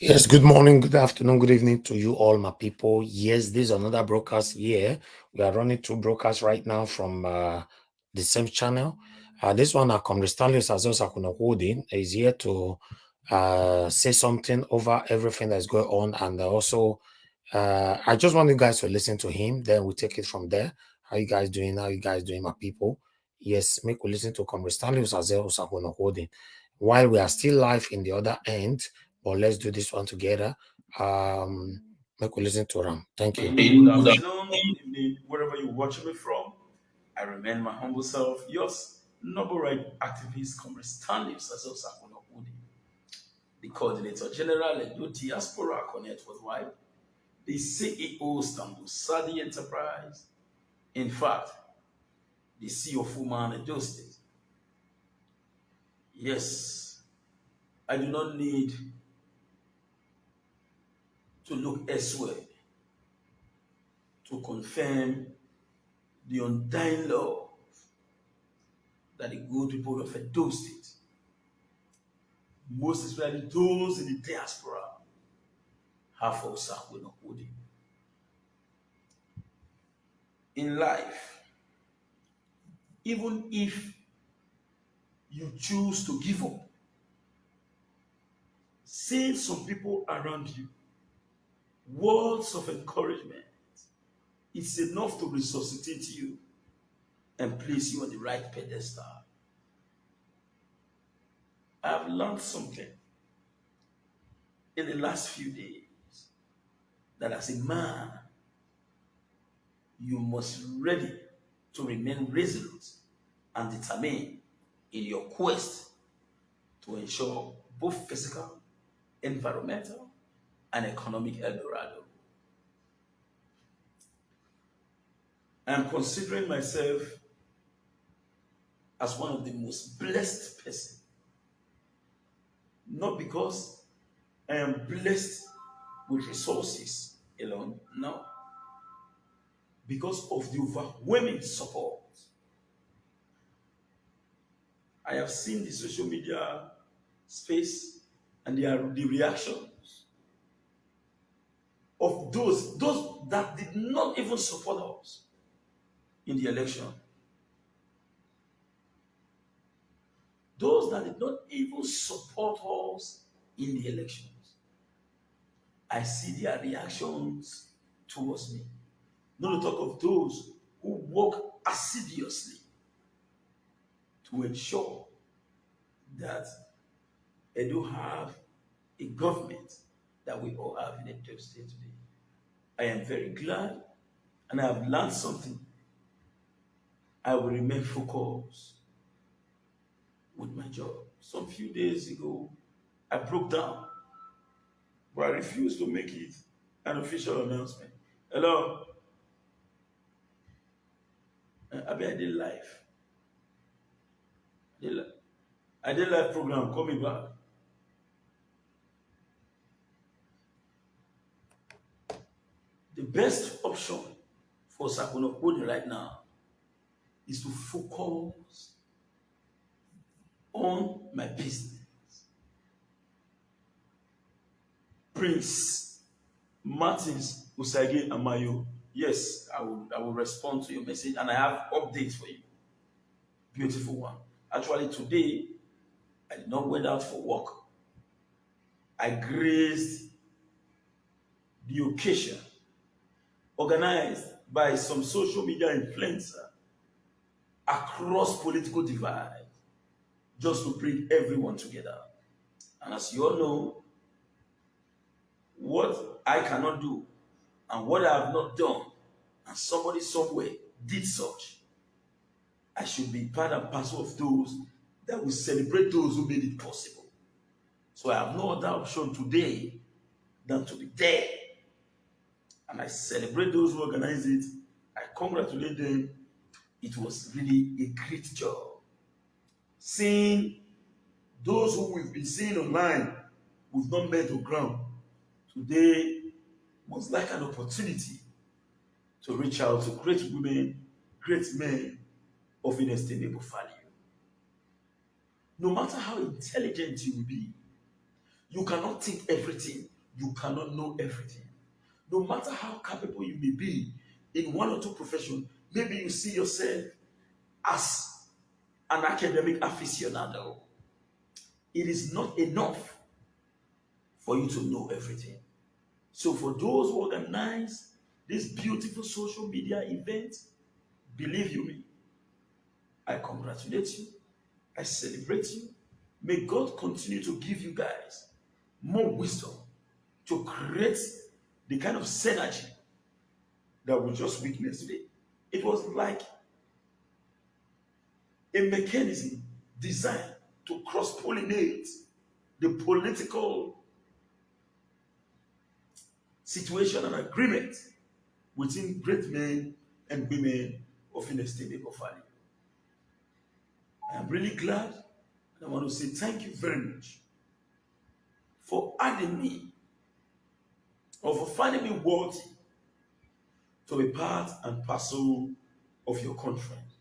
Yes, good morning, good afternoon, good evening to you all, my people. Yes, this is another broadcast here. We are running two broadcasts right now from the same channel. This one, Comr Stanley Holding, is here to say something over everything that's going on. And also, I just want you guys to listen to him. Then we take it from there. How you guys doing? How you guys doing, my people? Yes, make we listen to Comr Stanley Holding. While we are still live in the other end, but let's do this one together. Make we listen to Ram. Thank you. Good afternoon, good evening, wherever you're watching me from. I remain my humble self, yours, noble right activist, Comr Stanley Udi, the coordinator general and do diaspora connect worldwide, the CEO Istanbul Sadi Enterprise, in fact, the CEO of Fuman and Edo State. Yes, I do not need to look elsewhere to confirm the undying love that the good people of Edo State, most especially those in the diaspora, have for Udi. In life, even if you choose to give up, seeing some people around you, words of encouragement, it's enough to resuscitate you and place you on the right pedestal. I've learned something in the last few days that as a man, you must be ready to remain resolute and determined in your quest to ensure both physical, environmental, and economic Eldorado. I'm considering myself as one of the most blessed persons, not because I am blessed with resources alone, no, because of the overwhelming support. I have seen the social media space and the reactions of those that did not even support us in the election. Those that did not even support us in the elections. I see their reactions towards me. Not to talk of those who work assiduously to ensure that Edo have a government that we all have in Edo State today. I am very glad and I have learned something. I will remain focused with my job. Some few days ago, I broke down, but I refused to make it an official announcement. Hello, I did live. I did live program. Call me back. The best option for Sakuno Odi right now is to focus on my business. Prince Martins Usage Amayo. Yes, I will respond to your message and I have updates for you. Beautiful one. Actually, today I did not went out for work. I graced the occasion organized by some social media influencer across political divide just to bring everyone together. And as you all know, what I cannot do and what I have not done, and somebody somewhere did such, I should be part and parcel of those that will celebrate those who made it possible. So I have no other option today than to be there. And I celebrate those who organize it. I congratulate them. It was really a great job. Seeing those who we've been seeing online, we've not met on ground, today was like an opportunity to reach out to great women, great men of inestimable value. No matter how intelligent you will be, You cannot think everything. You cannot know everything. No matter how capable you may be in one or two professions, maybe you see yourself as an academic aficionado. It is not enough for you to know everything. So for those who organize this beautiful social media event, believe you me, I congratulate you. I celebrate you. May God continue to give you guys more wisdom to create the kind of synergy that we just witnessed today. It was like a mechanism designed to cross-pollinate the political situation and agreement within great men and women of inestimable value. I am really glad, and I want to say thank you very much for adding me or for finding me worthy to be part and parcel of your conference,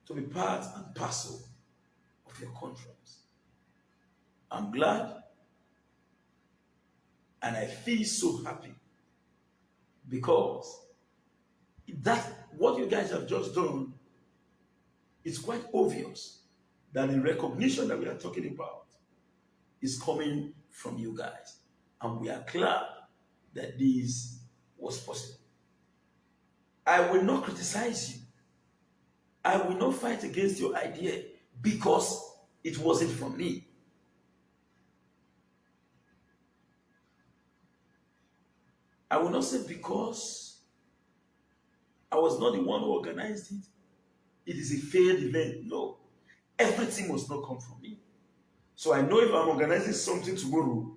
to be part and parcel of your conference. I'm glad and I feel so happy because that what you guys have just done is quite obvious that the recognition that we are talking about is coming from you guys. And we are glad that this was possible. I will not criticize you. I will not fight against your idea because it wasn't from me. I will not say because I was not the one who organized it, it is a failed event. No, everything must not come from me. So I know if I'm organizing something tomorrow,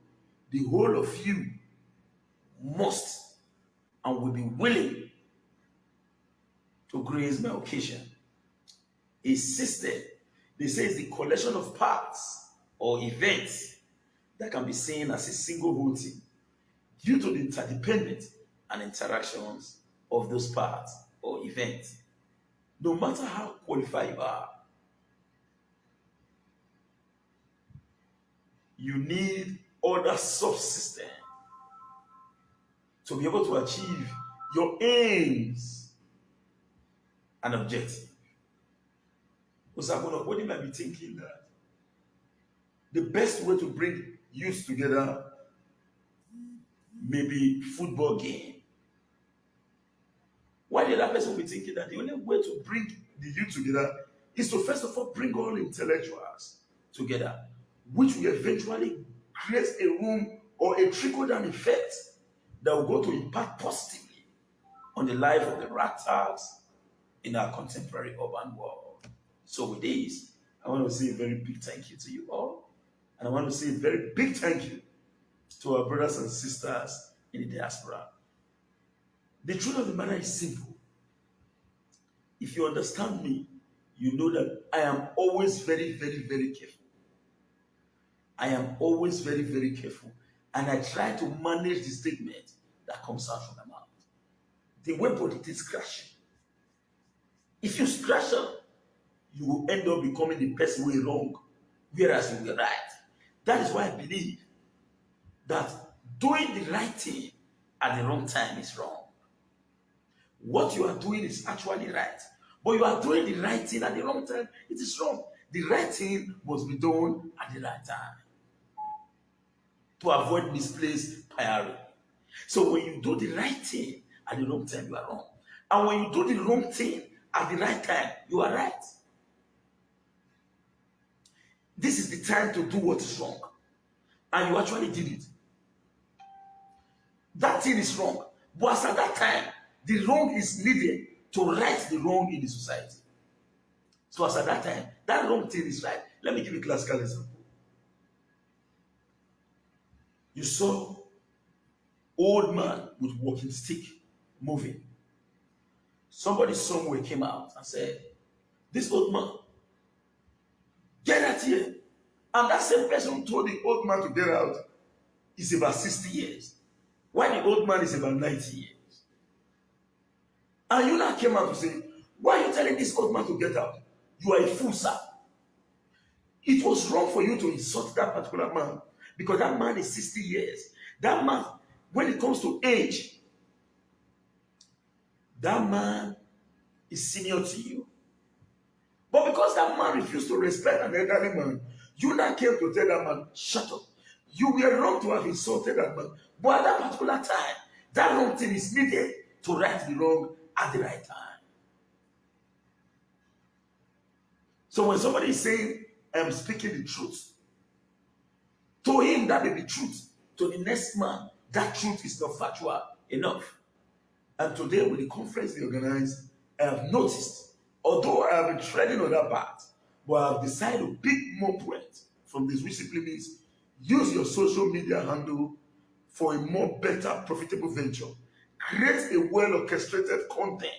the whole of you must and will be willing to grace my occasion. A system, they say, is the collection of parts or events that can be seen as a single whole thing due to the interdependence and interactions of those parts or events. No matter how qualified you are, you need other subsystems to be able to achieve your aims and objectives. What you might be thinking that the best way to bring youth together may be football game. Why the other person will be thinking that the only way to bring the youth together is to first of all bring all intellectuals together, which will eventually create a room or a trickle-down effect that will go to impact positively on the life of the ragtags in our contemporary urban world. So with this, I want to say a very big thank you to you all. And I want to say a very big thank you to our brothers and sisters in the diaspora. The truth of the matter is simple. If you understand me, you know that I am always very, very, very careful. I am always very, very careful. And I try to manage the statement that comes out from my mouth. The way politics scratch. If you scratch up, you will end up becoming the person who is wrong, whereas you were right. That is why I believe that doing the right thing at the wrong time is wrong. What you are doing is actually right, but you are doing the right thing at the wrong time, it is wrong. The right thing must be done at the right time to avoid misplaced priority. So when you do the right thing at the wrong time, you are wrong. And when you do the wrong thing at the right time, you are right. This is the time to do what is wrong. And you actually did it. That thing is wrong. But as at that time, the wrong is needed to right the wrong in the society. So as at that time, that wrong thing is right. Let me give you a classical example. You saw old man with walking stick moving. Somebody somewhere came out and said, this old man, get out here. And that same person who told the old man to get out is about 60 years. While the old man is about 90 years. And you now came out to say, why are you telling this old man to get out? You are a fool, sir. It was wrong for you to insult that particular man because that man is 60 years. That man, when it comes to age, that man is senior to you. But because that man refused to respect an elderly man, you now came to tell that man, shut up. You were wrong to have insulted that man. But at that particular time, that wrong thing is needed to right the wrong at the right time. So when somebody is saying, I am speaking the truth, to him that may be truth. To the next man, that truth is not factual enough. And today, with the conference they organized, I have noticed, although I have been treading on that path, but I have decided to pick more points from this, which simply means use your social media handle for a more better, profitable venture. Create a well-orchestrated content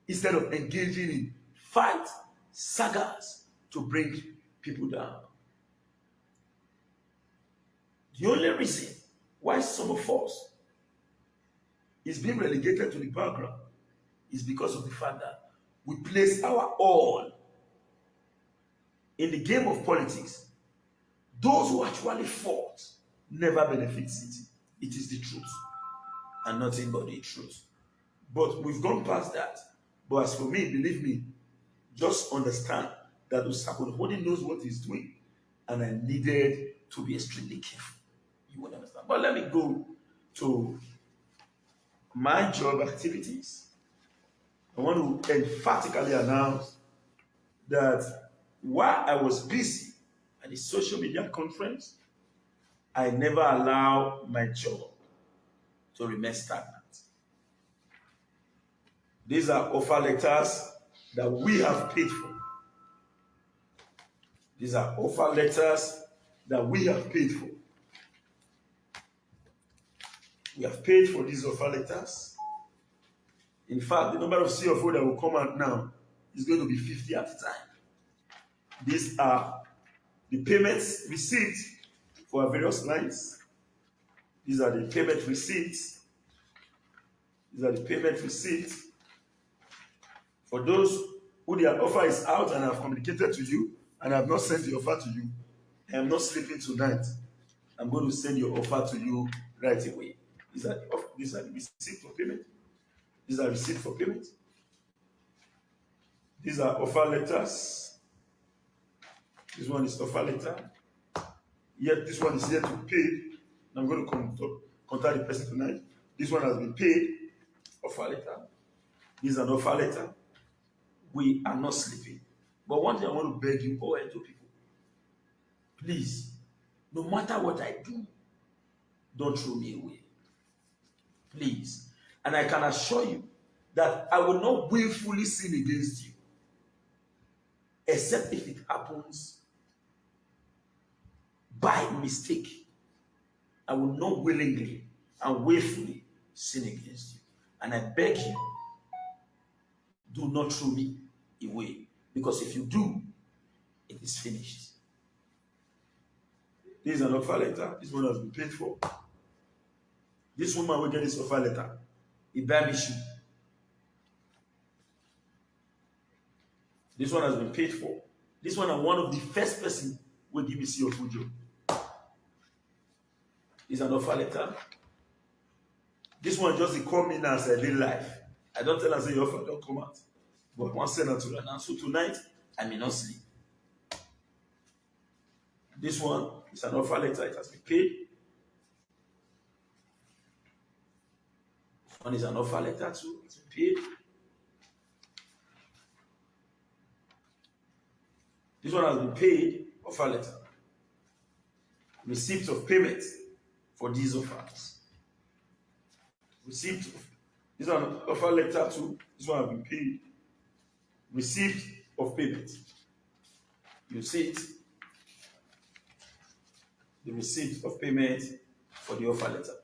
instead of engaging in fight, sagas to bring people down. The only reason why some of us is being relegated to the background is because of the fact that we place our all in the game of politics. Those who actually fought never benefits it. It is the truth and nothing but the truth. But we've gone past that. But as for me, believe me, just understand that Osakode knows what he's doing, and I needed to be extremely careful. You would understand. But let me go to my job activities. I want to emphatically announce that while I was busy at the social media conference, I never allow my job to remain stagnant. These are offer letters that we have paid for. These are offer letters that we have paid for. We have paid for these offer letters. In fact, the number of CFO that will come out now is going to be 50 at a time. These are the payments received for our various lines. These are the payment receipts. These are the payment receipts. For those who their offer is out and have communicated to you and have not sent the offer to you, I am not sleeping tonight. I'm going to send your offer to you right away. These are the receipts for payment. These are receipts for payment. These are offer letters. This one is offer letter. Yet this one is here to pay. I'm going to contact the person tonight. This one has been paid. Offer letter. This is an offer letter. We are not sleeping. But one thing I want to beg you all to people. Please, no matter what I do, don't throw me away. Please. And I can assure you that I will not willfully sin against you, except if it happens by mistake. I will not willingly and willfully sin against you. And I beg you, do not throw me away. Because if you do, it is finished. This is an offer letter. This one has been paid for. This woman will get this offer letter. A baby shoe. This one has been paid for. This one, I'm one of the first person will give me your food job. It's an offer letter. This one just call me now as I live life. I don't tell her say your offer don't come out. But I want to send her to her now. So tonight, I may not sleep. This one is an offer letter. It has been paid. This one is an offer letter too. It's been paid. This one has been paid. Offer letter. Receipt of payment for these offers. Receipt of this one offer letter too. This one has been paid. Receipt of payment. You see it. The receipt of payment for the offer letter.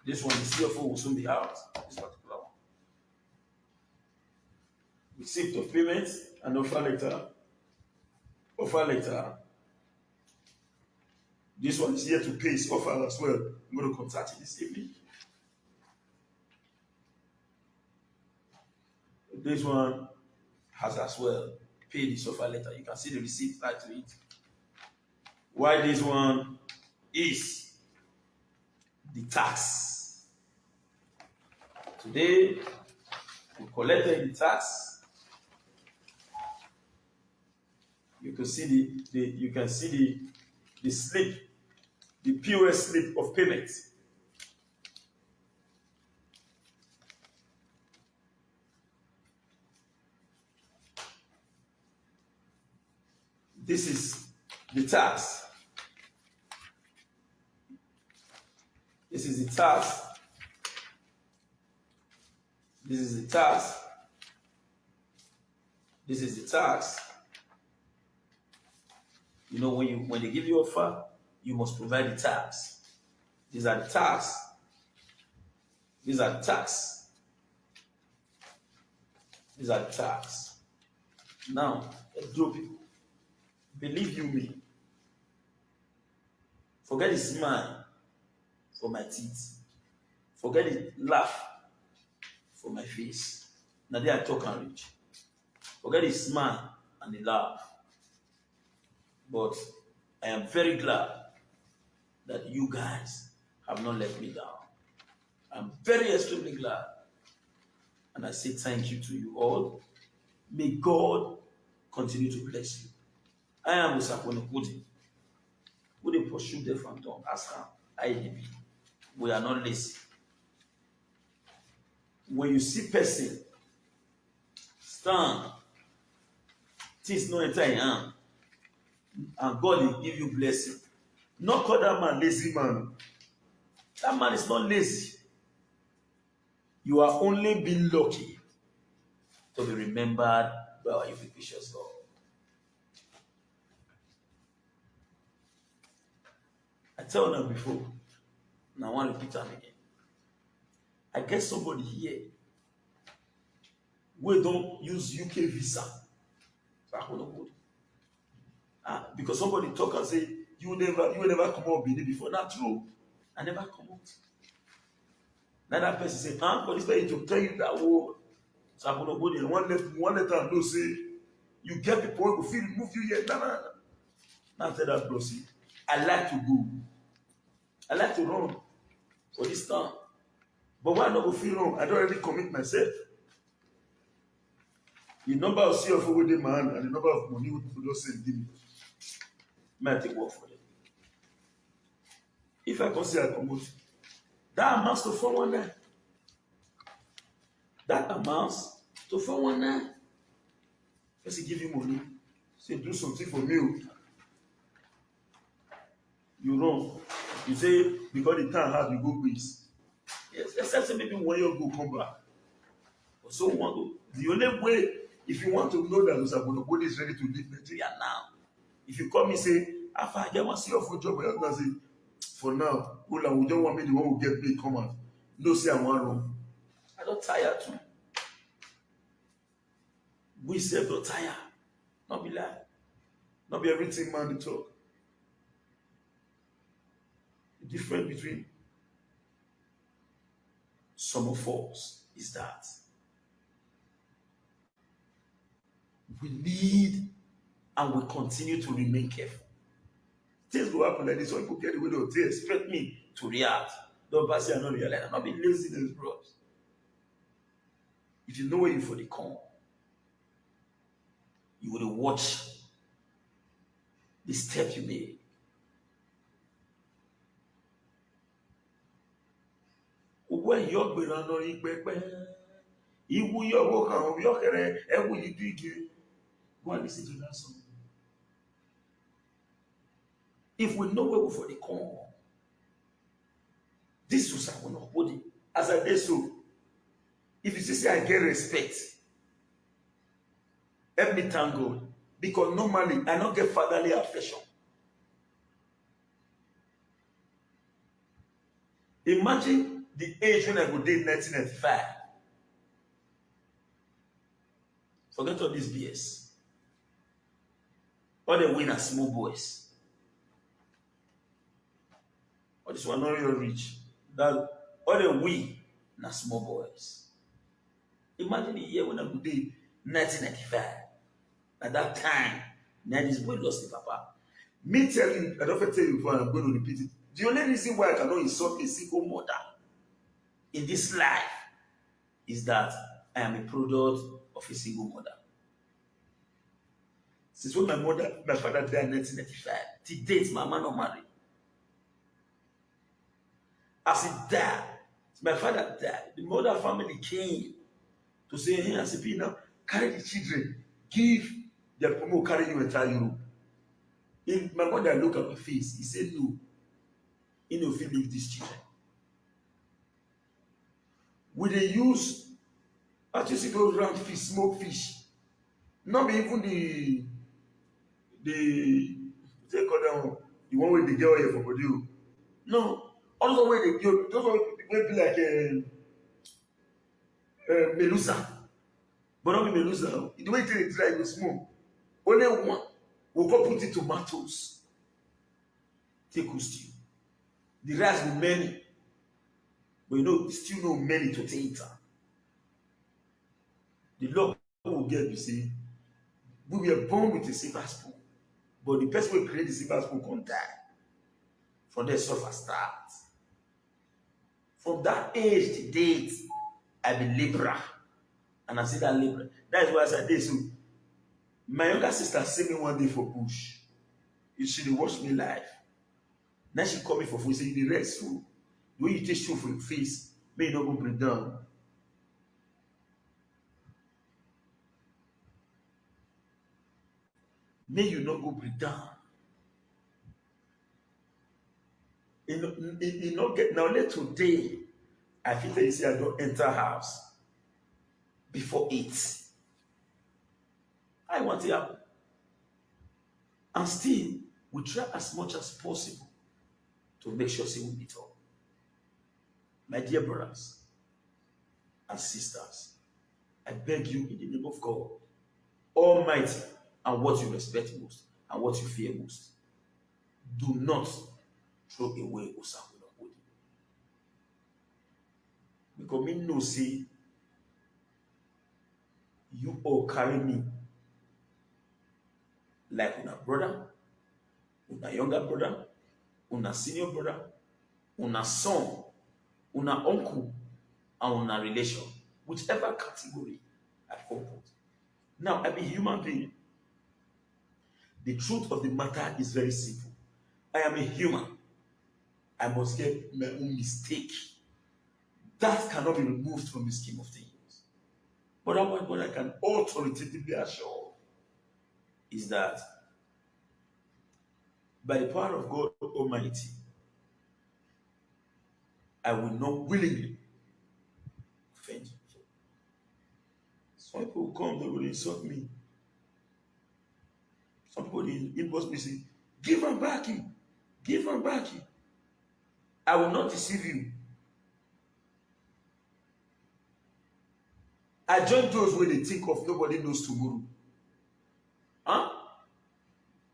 This one, the CFO will soon be out. This particular one. Receipt of payment and offer letter. Offer letter. This one is here to pay his offer as well. I'm going to contact him this evening. This one has as well pay the suffer letter. You can see the receipt tied to it. Why this one is the tax. Today, we collected the tax. You can see the slip, the POS slip of payment. This is the tax. This is the tax. This is the tax. This is the tax. You know, when they give you offer, you must provide the tax. These are the tax. These are the tax. These are the tax. Now, do people, believe you me. Forget the smile for my teeth. Forget the laugh for my face. Now they are talk and reach. Forget the smile and the laugh. But I am very glad that you guys have not let me down. I'm very extremely glad. And I say thank you to you all. May God continue to bless you. I am Usapone Kuti. Who they pursue the phantom? Ask her. IDB. We are not lazy. When you see person stand, things no enter in hand, and God will give you blessing. Not call that man lazy man. That man is not lazy. You are only being lucky to be remembered by our ubiquitous God. I told them before, and I want to repeat them again. I get somebody here we don't use UK visa. Because somebody talk and say, you never come out Benin before. Not true. I never come out. Another person say, for this person to tell you that word. So I'm gonna go there. One letter no say, you get people who feel move you here. No. Now tell that bro, see, I like to go. I like to run for this town. But why not go feel wrong? I don't already commit myself. The number of CFO with the man and the number of money people don't send give me. Might take work for them. If I consider promote, that amounts to 419. That amounts to 419. Person give you money, say do something for me. You run. You say because the time hard, you go please. Yes, except maybe 1 year go come back. But so want to. The only way, if you want to know that Usabonobodi is ready to leave Nigeria now, if you come and say, I just want to see you for job, I say, for now, we don't want me the one who get paid come out. No, say I want wrong. I don't tire too. We say don't tire. Not be lie. Not be everything man to talk. The difference between some of us is that we need and we continue to remain careful. Things will happen like this, or people get away with it. They expect me to react. Don't pass here, not realize. I'm not being laziness, bros. If you know where you for the corn, you would watch the step you made. When you're going on, you walk around, you do go and listen to that song. If we know where we for the corn, this was our body. As I did so, if you say I get respect, help me thank God. Because normally I don't get fatherly affection. Imagine the age when I go date 1995. Forget all this BS. All the win are small boys. All this one not real rich. That all the we are small boys. Imagine the year when I go date 1995. At that time, now this boy lost the papa. Me tell you, I don't tell you before, I'm going to repeat it. The only reason why I cannot insult a single mother in this life is that I am a product of a single mother. Since when my father died in 1995, till date, my man not married. As he died, my father died, the mother family came to say, hey, as a now, carry the children, give their promo, carry you entire Europe. In my mother looked at my face, he said, no, he no fit leave these children. We dey use artificial those round fish, smoke fish. Not be even the they call them the one with the girl here for body. No, also where they go, those one wey be like melusa, but not be melusa. The way they dry go smoke. Only one will go put it tomatoes. Take stew. The rice be many, but you know still no many to take. The Lord will get you see. We were born with a silver spoon, but the person who create the silver spoon can't die. From there, suffer start. From that age to date, I be Libra, and I see that Libra. That is why I said this. So my younger sister see me one day for bush. She dey watch me live. Now she call me for food. Say you dey rest food. The way you take show for your face, may you not go break down. May you not go break down. You not get now. Let today, I feel that you say I don't enter house before 8. I want to happen, and still we try as much as possible to make sure say we meet up. My dear brothers and sisters, I beg you in the name of God Almighty, and what you respect most and what you fear most, do not throw away Osakuna body. Because me no say you all carry me like una brother, una younger brother, una senior brother, una son, una uncle, and una relation, whichever category I fall put. Now I be human being. The truth of the matter is very simple. I am a human. I must get my own mistake. That cannot be removed from the scheme of things. But what I can authoritatively assure is that by the power of God Almighty, I will not willingly offend you. Some people will come, they will insult me. Some people inbox me say, give her back, give her back. I will not deceive you. I join those where they think of nobody knows tomorrow. Huh?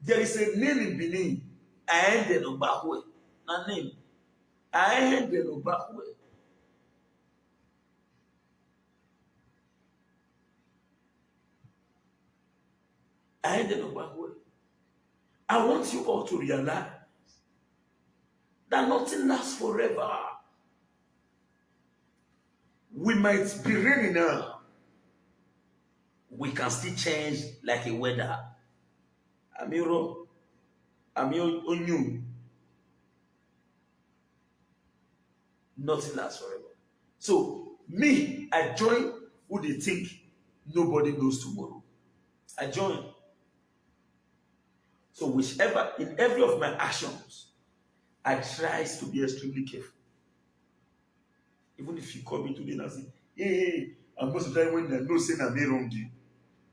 There is a name in Benin. I ended on Bahwe. Na name. I ended on Bahwe. I ended on Bahwe. I want you all to realize that nothing lasts forever. We might be raining now. We can still change like a weather. Amiro, Onyu. Nothing lasts forever. So, me, I join who they think nobody knows tomorrow. I join. So, whichever, in every of my actions, I try to be extremely careful. Even if you call me today and say, hey, I'm most of the time when I know saying I may wrong you.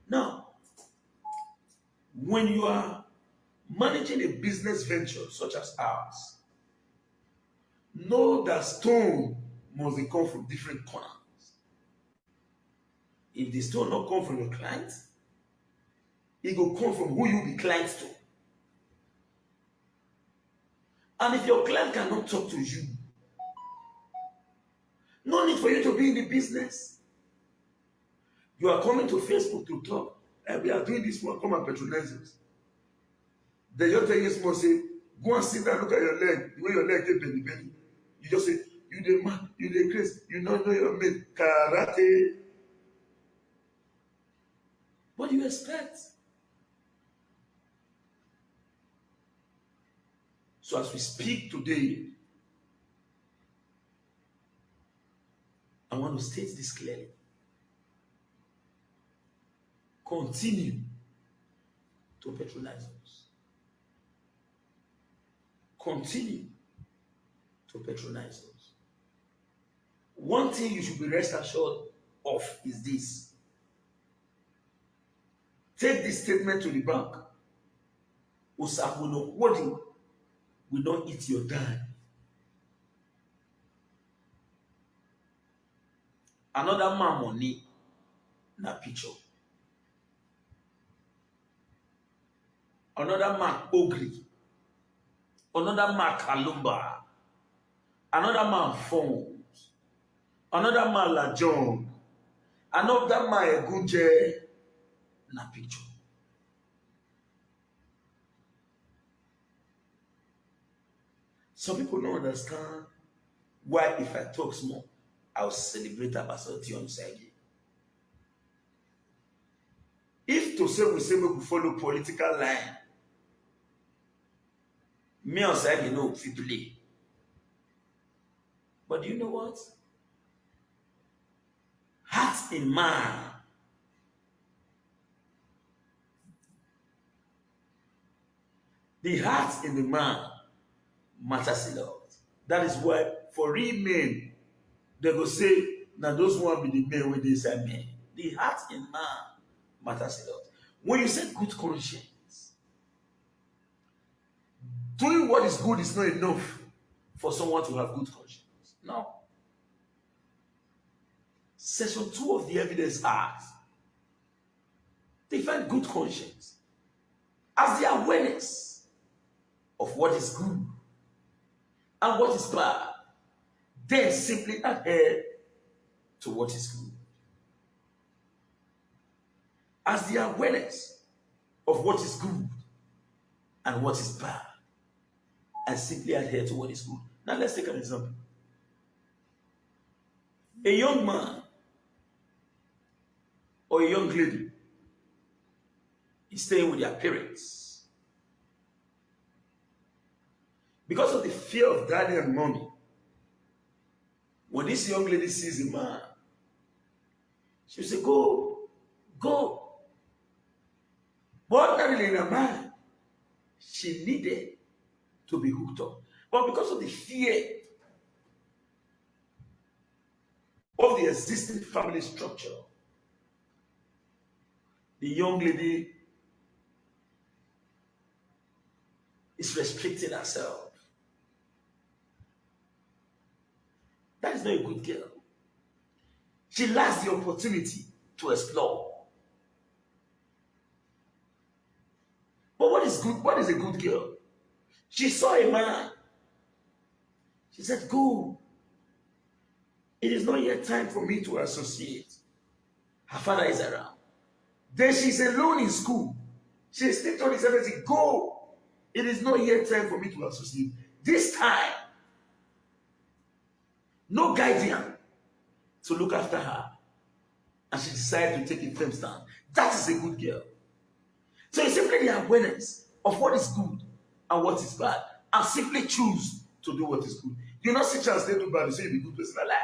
Now, when you are managing a business venture such as ours, know that stone must come from different corners. If the stone not come from your client, it will come from who you be clients to. And if your client cannot talk to you, no need for you to be in the business. You are coming to Facebook to talk. And we are doing this one, come and patronize us. Then you tell you small say, go and sit down, look at your leg, the way your leg get belly belly. You just say, you the man, you the grace, you don't know your mate, karate. What do you expect? So as we speak today, I want to state this clearly. Continue to patronize us. Continue to patronize us. One thing you should be rest assured of is this. Take this statement to the bank. Usakuno Wodi will not eat your dime. Another man money na picture. Another man ogri. Another man kalumba. Another man phones. Another man la John. Another man egunje na picture. Some people don't understand why if I talk small, I'll celebrate Abasoti on side. If to say we we follow political line, me on side, you know, we play. But you know what? Heart in man. The heart in the man matters a lot. That is why for real men, they go say, now those one be the men when they say men. The heart in man matters a lot. When you say good conscience, doing what is good is not enough for someone to have good conscience. No. Section 2 of the Evidence Act define good conscience as the awareness of what is good and what is bad, then simply adhere to what is good. As the awareness of what is good and what is bad, and simply adhere to what is good. Now let's take an example. A young man or a young lady is staying with their parents. Because of the fear of daddy and mommy, when this young lady sees a man, she'll say, go, go. But ordinarily in her mind, she needed to be hooked up. But because of the fear of the existing family structure, the young lady is restricting herself. That is not a good girl. She lacks the opportunity to explore. But what is good? What is a good girl? She saw a man. She said, go. It is not yet time for me to associate. Her father is around. Then she's alone in school. She still told his everything, go. It is not yet time for me to associate. This time, no guardian to look after her. And she decided to take a firm stand. That is a good girl. So it's simply the awareness of what is good and what is bad. And simply choose to do what is good. You not see chance they do bad, you say you be good person alive.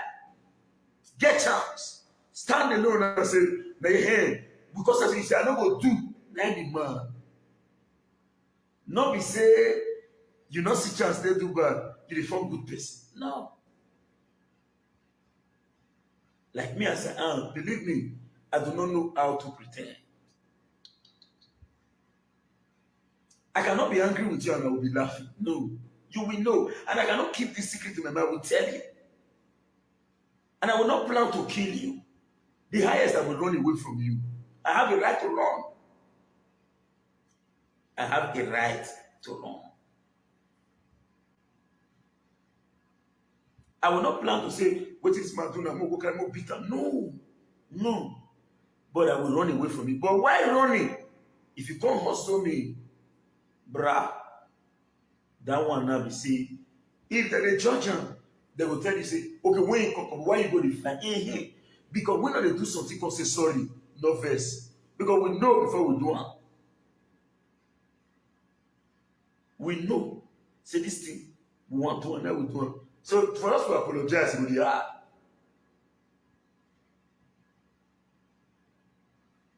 Get chance. Stand alone and say, now you hear, because as you say, I don't go do, now the man. Not be say, you not see chance they do bad, you form good person. No. Like me as I am, believe me, I do not know how to pretend. I cannot be angry with you and I will be laughing. No. You will know. And I cannot keep this secret in my mind. I will tell you. And I will not plan to kill you. The highest I will run away from you. I have a right to run. I have a right to run. I will not plan to say, what is my doing? I'm going to beat her. No. No. but I will run away from it. But why running? If you come hustle me, brah, that one now be say, if they judge him, they will tell you, say, okay, when you come, why you go to fight? Because when they do something, come say sorry, no verse. Because we know before we do it. We know. Say this thing, we want to, and now we do it. So for us to apologize, we are.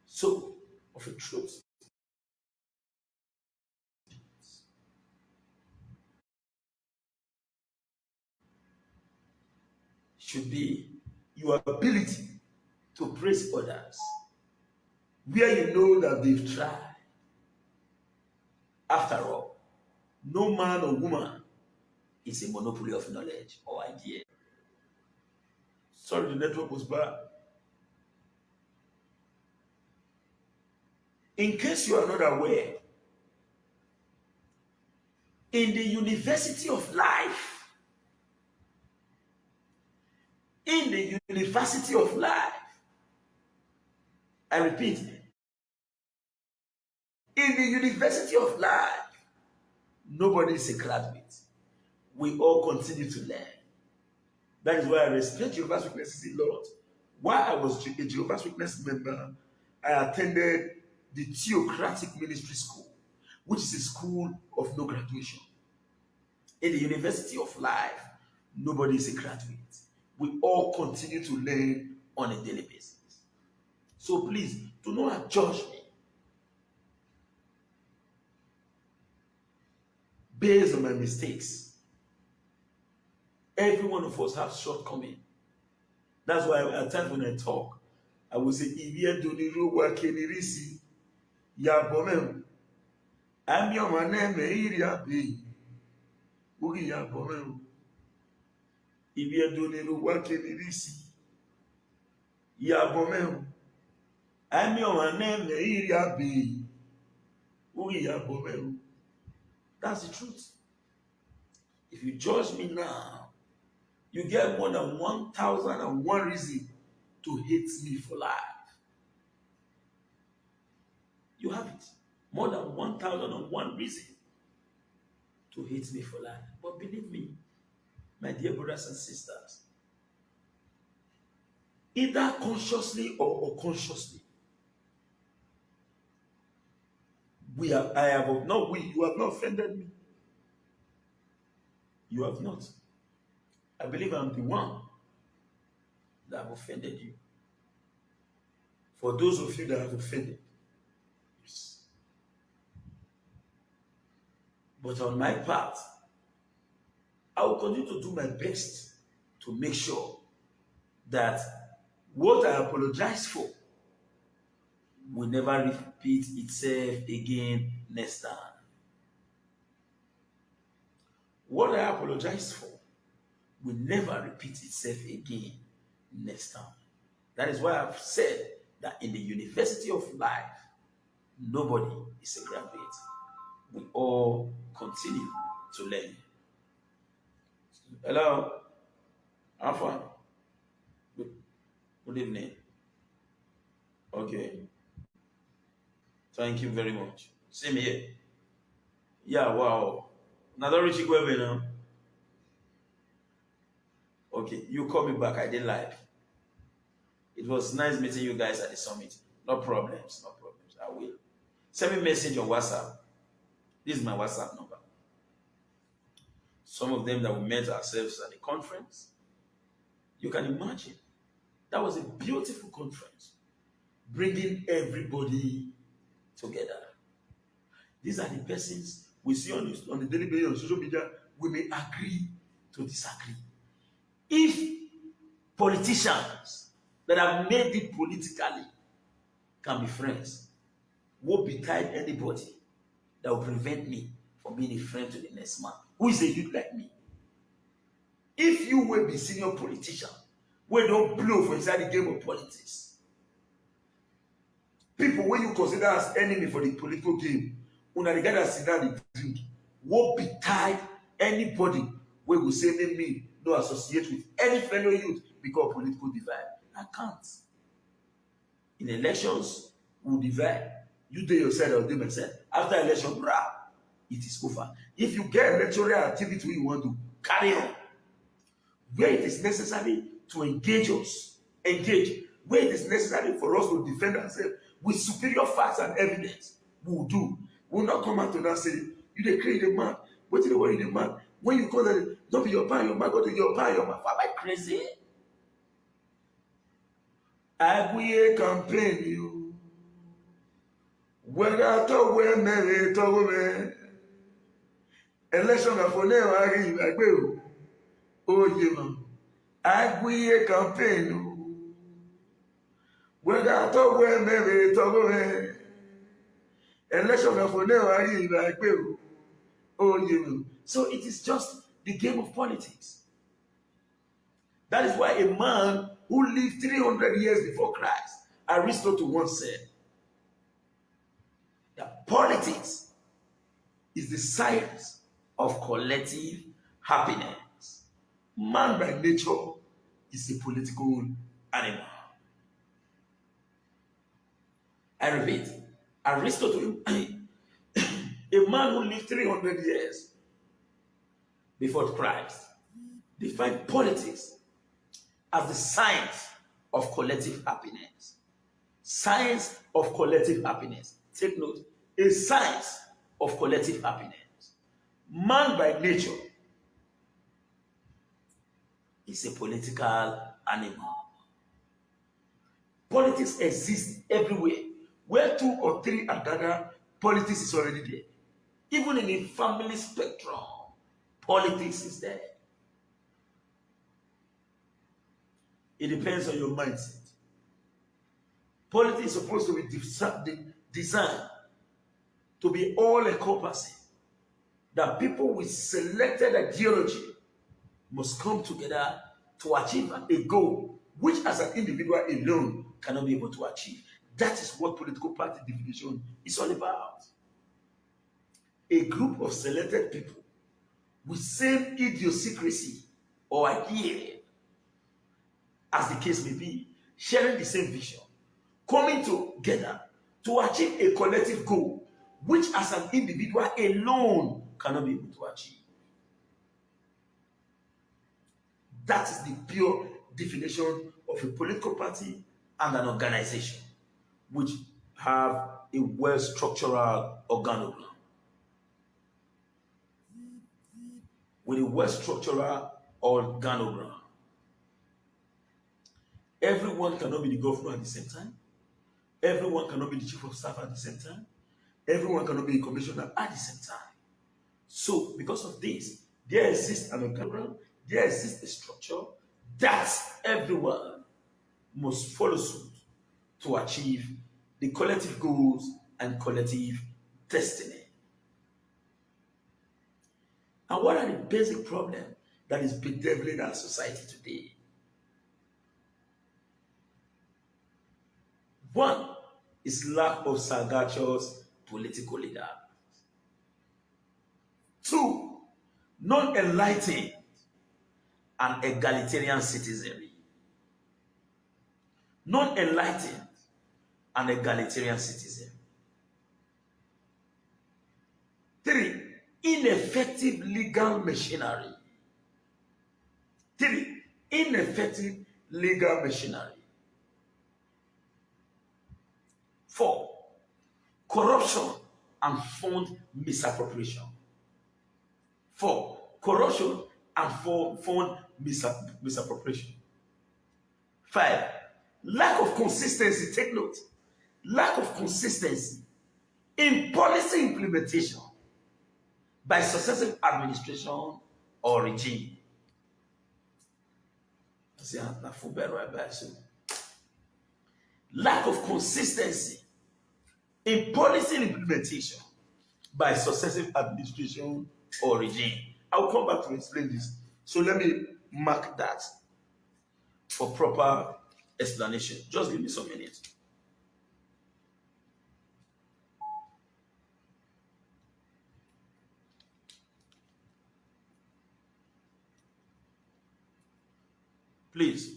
So, of a truth, should be your ability to praise others where you know that they've tried. After all, no man or woman is a monopoly of knowledge or idea. Sorry, the network was bad. In case you are not aware, in the university of life, in the university of life, I repeat, in the university of life, nobody is a graduate. We all continue to learn. That is why I respect Jehovah's Witnesses a lot. While I was a Jehovah's Witness member, I attended the Theocratic Ministry School, which is a school of no graduation. In the University of Life, nobody is a graduate. We all continue to learn on a daily basis. So please, do not judge me based on my mistakes. Every one of us has shortcomings. That's why at times when I talk, I will say, "Ibi edoniru wa kenirisi ya bomem. I'm your man area be. Ugi ya bomem. Ibi edoniru wa kenirisi ya bomem. I'm your man area be. Ugi ya bomem." That's the truth. If you judge me now, you get more than 1,001 reasons to hate me for life. You have it. More than 1,001 reasons to hate me for life. But believe me, my dear brothers and sisters, either consciously or unconsciously, you have not offended me. You have not. I believe I'm the one that have offended you. For those of you that have offended, yes. But on my part, I will continue to do my best to make sure that what I apologize for will never repeat itself again next time. What I apologize for will never repeat itself again next time. That is why I've said that in the University of Life, nobody is a graduate. We all continue to learn. Hello, Alpha. Good evening. Okay. Thank you very much. Same here. Yeah, wow. Another Richie Gwebe now. Okay, you call me back. I did live. It was nice meeting you guys at the summit. No problems, no problems. I will. Send me a message on WhatsApp. This is my WhatsApp number. Some of them that we met ourselves at the conference. You can imagine. That was a beautiful conference. Bringing everybody together. These are the persons we see on the daily basis on social media. We may agree to disagree. If politicians that have made it politically can be friends, what betide anybody that will prevent me from being a friend to the next man who is a youth like me? If you will be senior politician, we don't blow for inside the game of politics. People when you consider as enemy for the political game, una regard as sit down the drink. What betide anybody where will say me no associate with any fellow youth because of political divide? I can't. In elections, we'll divide. You do your side, I'll do my side. After election, rah, it is over. If you get electoral activity you want to carry on, where it is necessary to engage us, engage. Where it is necessary for us to defend ourselves with superior facts and evidence, we will do. We will not come out to that say, you dey create a man, what you dey worry the man? When you call them, don't be your pa, your man, go to your pa, your man. Am I crazy? Agbuye campaign you. Whether to win me, to win. Election of Oneo Ari, Agbuye. Oh, you man. Agbuye campaign you. Whether to win me, to win. Election of Oneo Ari, Agbuye. Oh, you man. So it is just the game of politics. That is why a man who lived 300 years before Christ, Aristotle once said, that politics is the science of collective happiness. Man by nature is a political animal. I repeat, Aristotle, a man who lived 300 years before Christ, defined politics as the science of collective happiness. Science of collective happiness. Take note, a science of collective happiness. Man by nature is a political animal. Politics exists everywhere. Where two or three are gathered, politics is already there. Even in a family spectrum, politics is there. It depends on your mindset. Politics is supposed to be designed to be all-encompassing. That people with selected ideology must come together to achieve a goal which as an individual alone cannot be able to achieve. That is what political party definition is all about. A group of selected people with same idiosyncrasy or idea, as the case may be, sharing the same vision, coming together to achieve a collective goal, which as an individual alone cannot be able to achieve. That is the pure definition of a political party and an organization, which have a well-structured organogram. With a well-structured organogram, everyone cannot be the governor at the same time. Everyone cannot be the chief of staff at the same time. Everyone cannot be a commissioner at the same time. So, because of this, there exists an organogram, there exists a structure that everyone must follow suit to achieve the collective goals and collective destiny. And what are the basic problems that is bedeviling our society today? One is lack of sagacious political leaders. Two, non-enlightened and egalitarian citizenry. Non-enlightened and egalitarian citizenry. Three, ineffective legal machinery. Three, ineffective legal machinery. Four, corruption and fund misappropriation. Four, corruption and fund misappropriation. Five, lack of consistency. Take note. Lack of consistency in policy implementation by successive administration or regime. Lack of consistency in policy implementation by successive administration or regime. I'll come back to explain this. So let me mark that for proper explanation. Just give me some minutes. Please.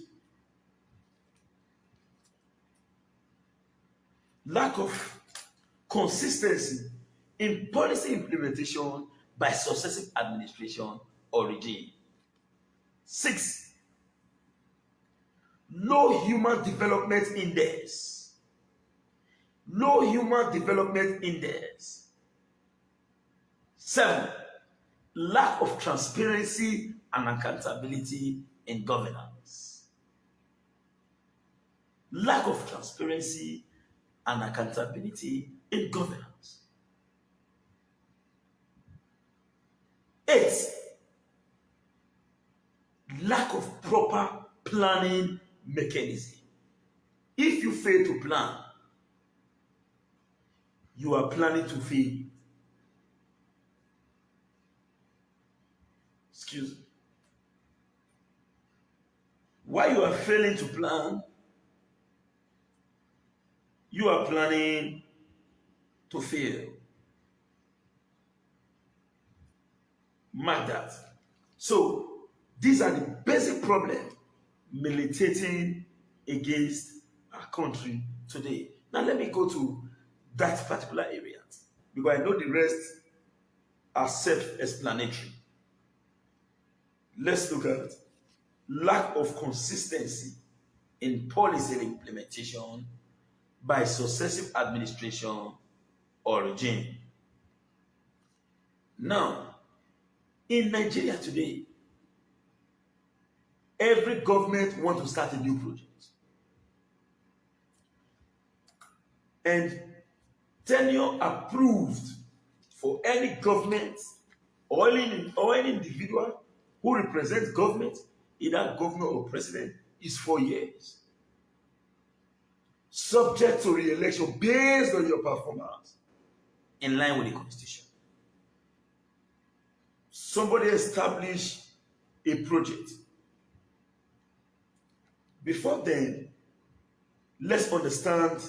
Lack of consistency in policy implementation by successive administration or regime. 6, low human development index. Low human development index. 7, lack of transparency and accountability in governance. Lack of transparency and accountability in governance. 8, lack of proper planning mechanism. If you fail to plan, you are planning to fail. Excuse me. While you are failing to plan, you are planning to fail. Mark that. So, these are the basic problems militating against our country today. Now, let me go to that particular area because I know the rest are self-explanatory. Let's look at lack of consistency in policy implementation by successive administration or regime. Now, in Nigeria today, every government wants to start a new project. And tenure approved for any government or any individual who represents government, either governor or president, is 4 years. Subject to re-election based on your performance in line with the Constitution. Somebody established a project. Before then, let's understand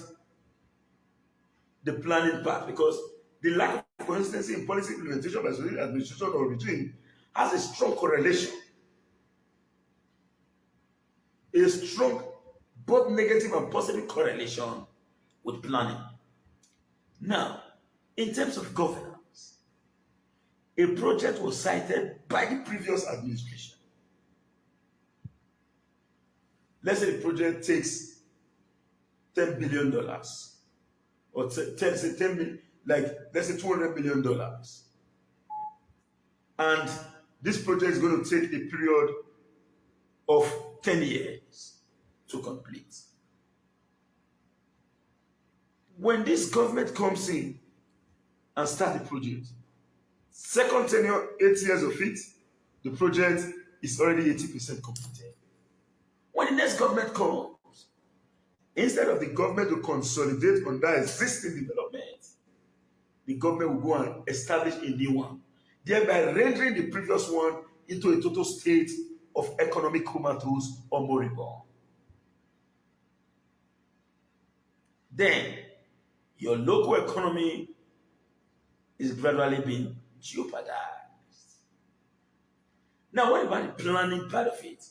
the planning part, because the lack of consistency in policy implementation by civil administration or regime has a strong correlation, a strong both negative and positive correlation with planning. Now, in terms of governance, a project was cited by the previous administration. Let's say the project takes $10 billion, or let's say $200 million. And this project is going to take a period of 10 years to complete. When this government comes in and start the project, second tenure, 8 years of it, the project is already 80% completed. When the next government comes, instead of the government to consolidate on that existing development, the government will go and establish a new one, thereby rendering the previous one into a total state of economic comatose or moribund. Then your local economy is gradually being jeopardized. Now, what about the planning part of it?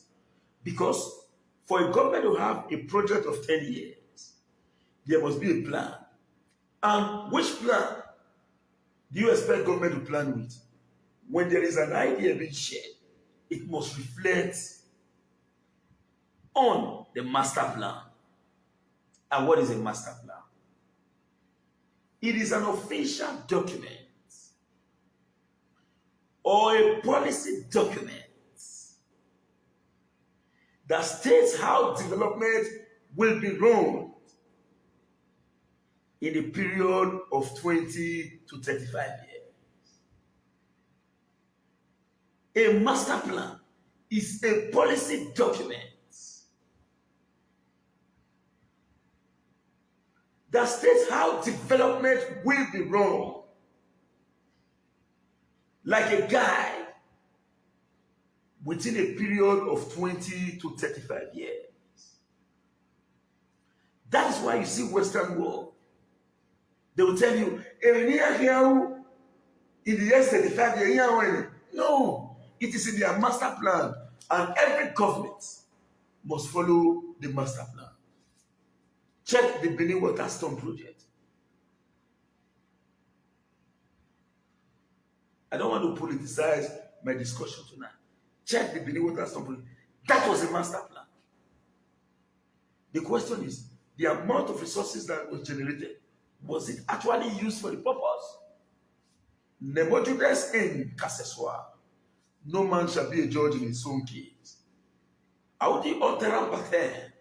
Because for a government to have a project of 10 years, there must be a plan. And which plan do you expect government to plan with? When there is an idea being shared, it must reflect on the master plan. And what is a master plan? It is an official document or a policy document that states how development will be run in a period of 20 to 35 years. A master plan is a policy document that states how development will be run, like a guide within a period of 20 to 35 years. That is why you see Western world. They will tell you, in the year 35 years, no, it is in their master plan, and every government must follow the master plan. Check the Benin Water Storm project. I don't want to politicize my discussion tonight. Check the Benin Water Storm project. That was a master plan. The question is, the amount of resources that was generated, was it actually used for the purpose? Nemojudes in Kaseswa. No man shall be a judge in his own case. Audi Oteram Pater.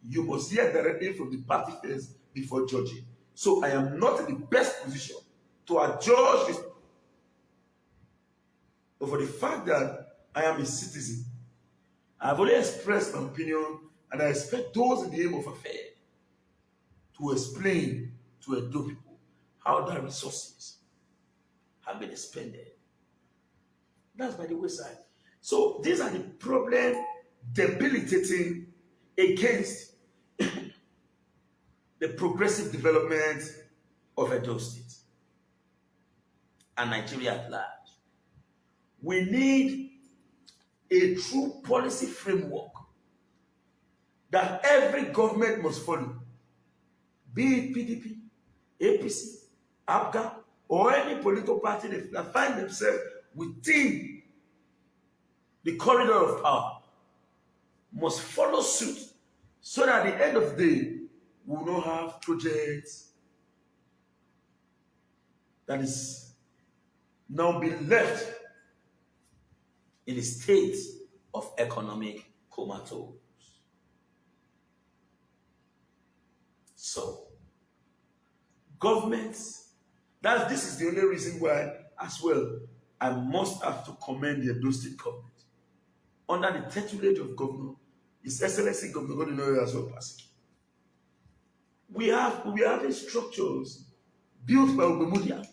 You must hear directly from the party first before judging. So I am not in the best position to adjudge this. But for the fact that I am a citizen, I have only expressed my opinion, and I expect those in the aim of affair to explain to Edo people how their resources have been expended. That's by the wayside. So these are the problems debilitating against the progressive development of Edo State and Nigeria at large. We need a true policy framework that every government must follow, be it PDP, APC, APGA, or any political party that find themselves within the corridor of power, must follow suit, so that at the end of the day, we will not have projects that is now being left in a state of economic comatose. So, governments, this is the only reason why, as well, I must have to commend the Edo State government. Under the tutelage of Governor, His Excellency Governor Godwin as well, we are having structures built by Obemudia.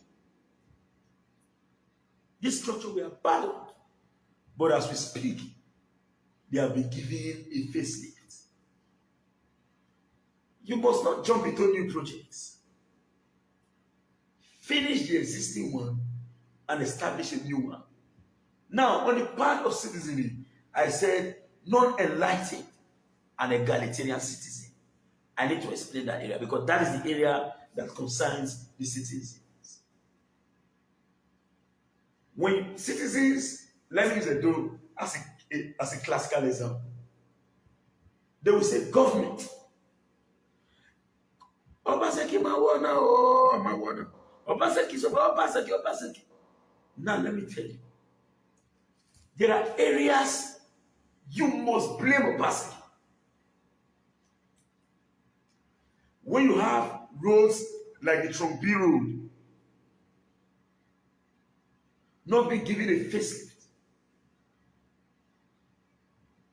This structure we are abandoned, but as we speak, they have been given a facelift. You must not jump into new projects. Finish the existing one and establish a new one. Now, on the part of citizenry, I said non-enlightened and egalitarian citizen. I need to explain that area because that is the area that concerns the citizens. When citizens, let me use Edo as a classical example, they will say government. Obaseki mawana, oh mawana. Obaseki so Obaseki. Now let me tell you, there are areas you must blame Obaseki. When you have roads like the Trombi Road not being given a facelift,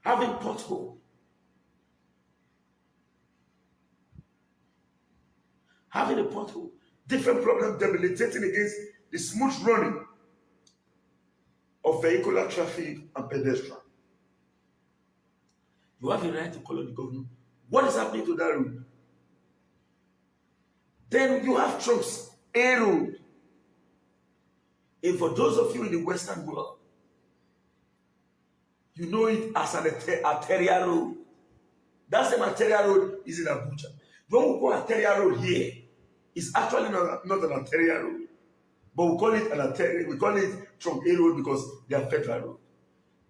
having pothole, having a pothole, different problems debilitating against the smooth running of vehicular traffic and pedestrian. You have a right to call on the governor. What is happening to that road? Then you have trucks, A road. And for those of you in the Western world, you know it as an arterial road. That same arterial road is in Abuja. When we call arterial road here, it's actually not an arterial road. But we call it an arterial, we call it Trunk A road because they are federal road.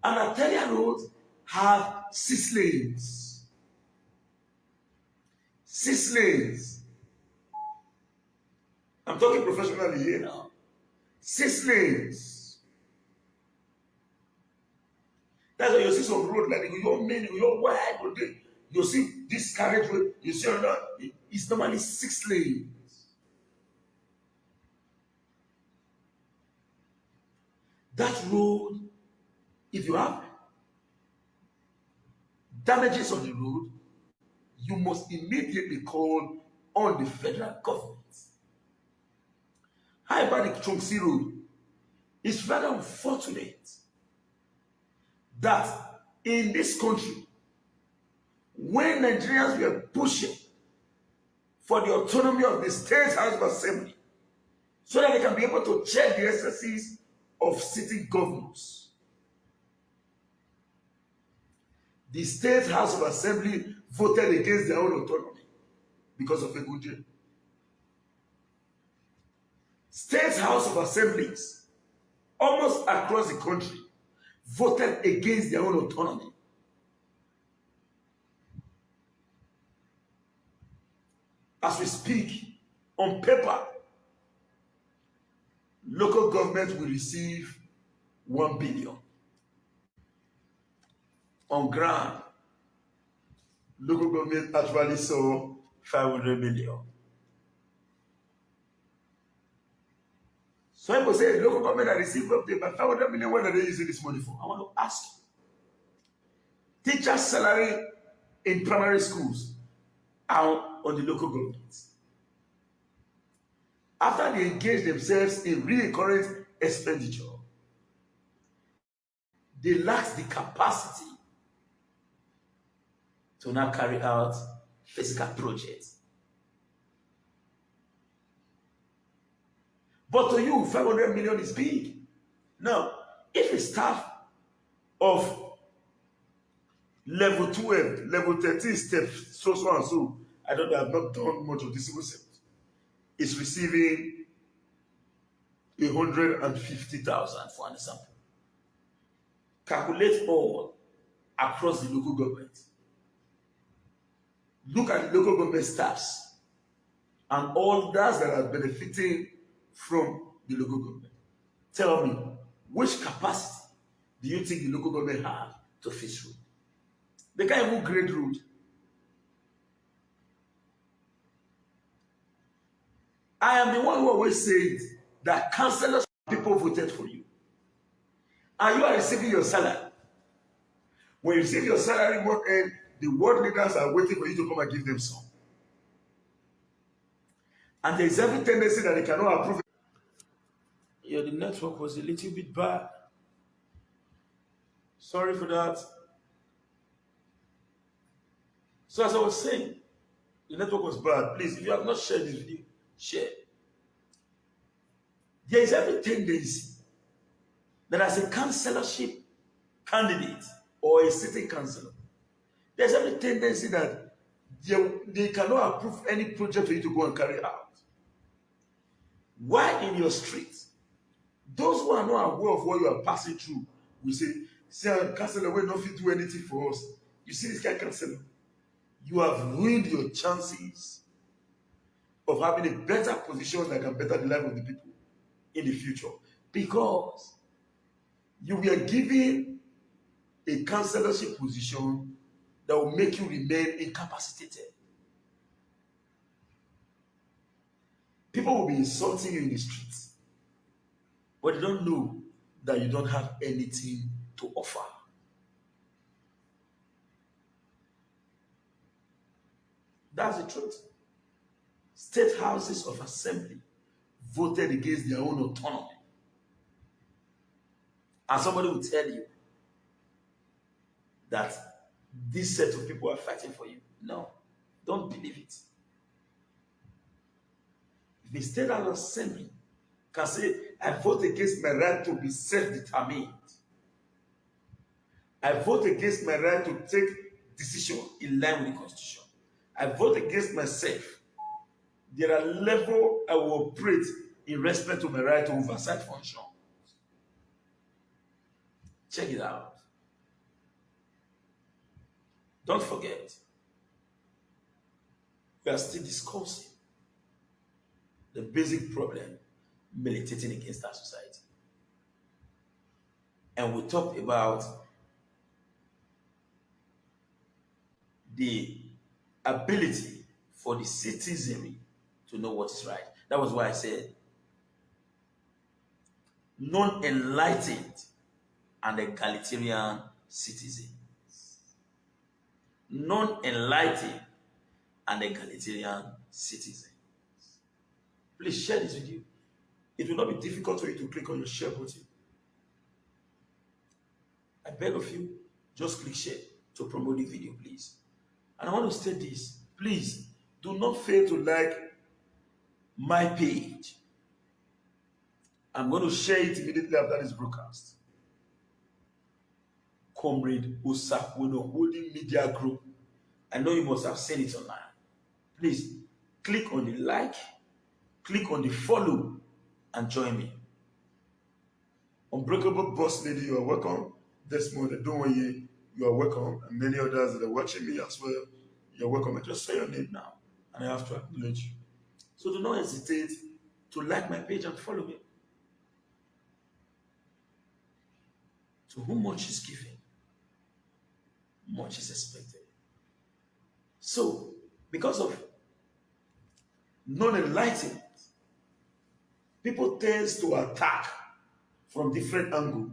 An arterial road have 6 lanes. 6 lanes. I'm talking professionally here now. 6 lanes. That's why you see some road like your wide road. You see this carriageway, you see another, it's normally 6 lanes. That road, if you have damages on the road, you must immediately call on the federal government. However, the Chongsi Road is rather unfortunate that in this country, when Nigerians were pushing for the autonomy of the State House of Assembly, so that they can be able to check the excesses of city governors, the State House of Assembly voted against their own autonomy. because of Eguje. State House of Assemblies almost across the country voted against their own autonomy. As we speak, on paper, local government will receive 1 billion. On ground, local government actually saw 500 million. So people say local government that received up to about 500 million. What are they using this money for? I want to ask you. Teachers' salary in primary schools are on the local government. After they engage themselves in recurrent expenditure, they lack the capacity to now carry out physical projects. But to you, 500 million is big. Now, if a staff of level 12, level 13 steps, so and so, I don't know, I've not done much of this civil service, is receiving 150,000 for an example. Calculate all across the local government. Look at the local government staffs and all those that are benefiting from the local government. Tell me, which capacity do you think the local government have to fix road? They can't even grade road. I am the one who always said that councillors people voted for you. And you are receiving your salary. When you receive your salary, the ward leaders are waiting for you to come and give them some. And there is every tendency that they cannot approve. Yeah, the network was a little bit bad. Sorry for that. So as I was saying, the network was bad. Please, if you have not shared this video, share. There is every tendency that as a councillorship candidate or a sitting councillor, there's every tendency that they cannot approve any project for you to go and carry out. Why in your street, those who are not aware of what you are passing through will say, councillor, we don't do anything for us. You see this guy, councillor, you have ruined your chances of having a better position that can better the life of the people in the future, because you were given a councillorship position that will make you remain incapacitated. People will be insulting you in the streets, but they don't know that you don't have anything to offer. That's the truth. State houses of assembly voted against their own autonomy. And somebody will tell you that this set of people are fighting for you. No, don't believe it. If the state house assembly can say, I vote against my right to be self-determined, I vote against my right to take decisions in line with the Constitution, I vote against myself, there are levels I will operate in respect to my right to oversight function. Check it out. Don't forget, we are still discussing the basic problem militating against our society. And we talked about the ability for the citizenry to know what is right. That was why I said non-enlightened and egalitarian citizens. Non-enlightened and egalitarian citizens. Please share this with you. It will not be difficult for you to click on your share button. I beg of you, just click share to promote the video, please. And I want to state this. Please, do not fail to like my page. I'm going to share it immediately after this broadcast. Comrade Osakwono Holding Media Group. I know you must have seen it online. Please click on the like, click on the follow, and join me. Unbreakable Boss Lady, you are welcome. Desmond Adonye, you are welcome. And many others that are watching me as well, you're welcome. I just say your name now, and I have to acknowledge you. So do not hesitate to like my page and follow me. To whom much is given, much is expected. So, because of non-enlightenment, people tend to attack from different angles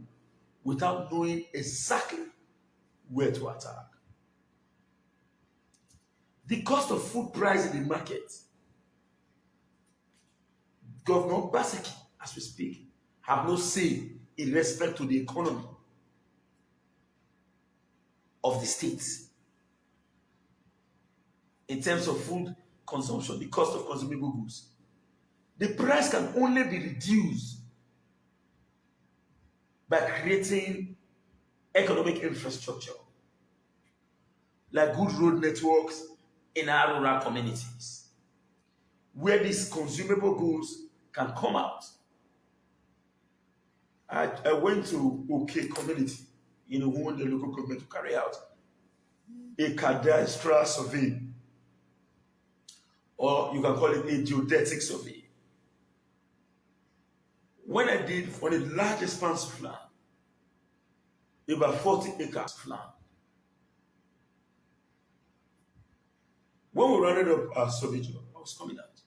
without knowing exactly where to attack. The cost of food price in the market, Governor Baseki, as we speak, have no say in respect to the economy of the states. In terms of food consumption, the cost of consumable goods, the price can only be reduced by creating economic infrastructure, like good road networks in our rural communities, where these consumable goods can come out. I went to OK community, who want the local government to carry out a cadastral survey, or you can call it a geodetic survey. When I did on a large expanse of land, about 40 acres of land, when we rounded up our survey job, I was coming out.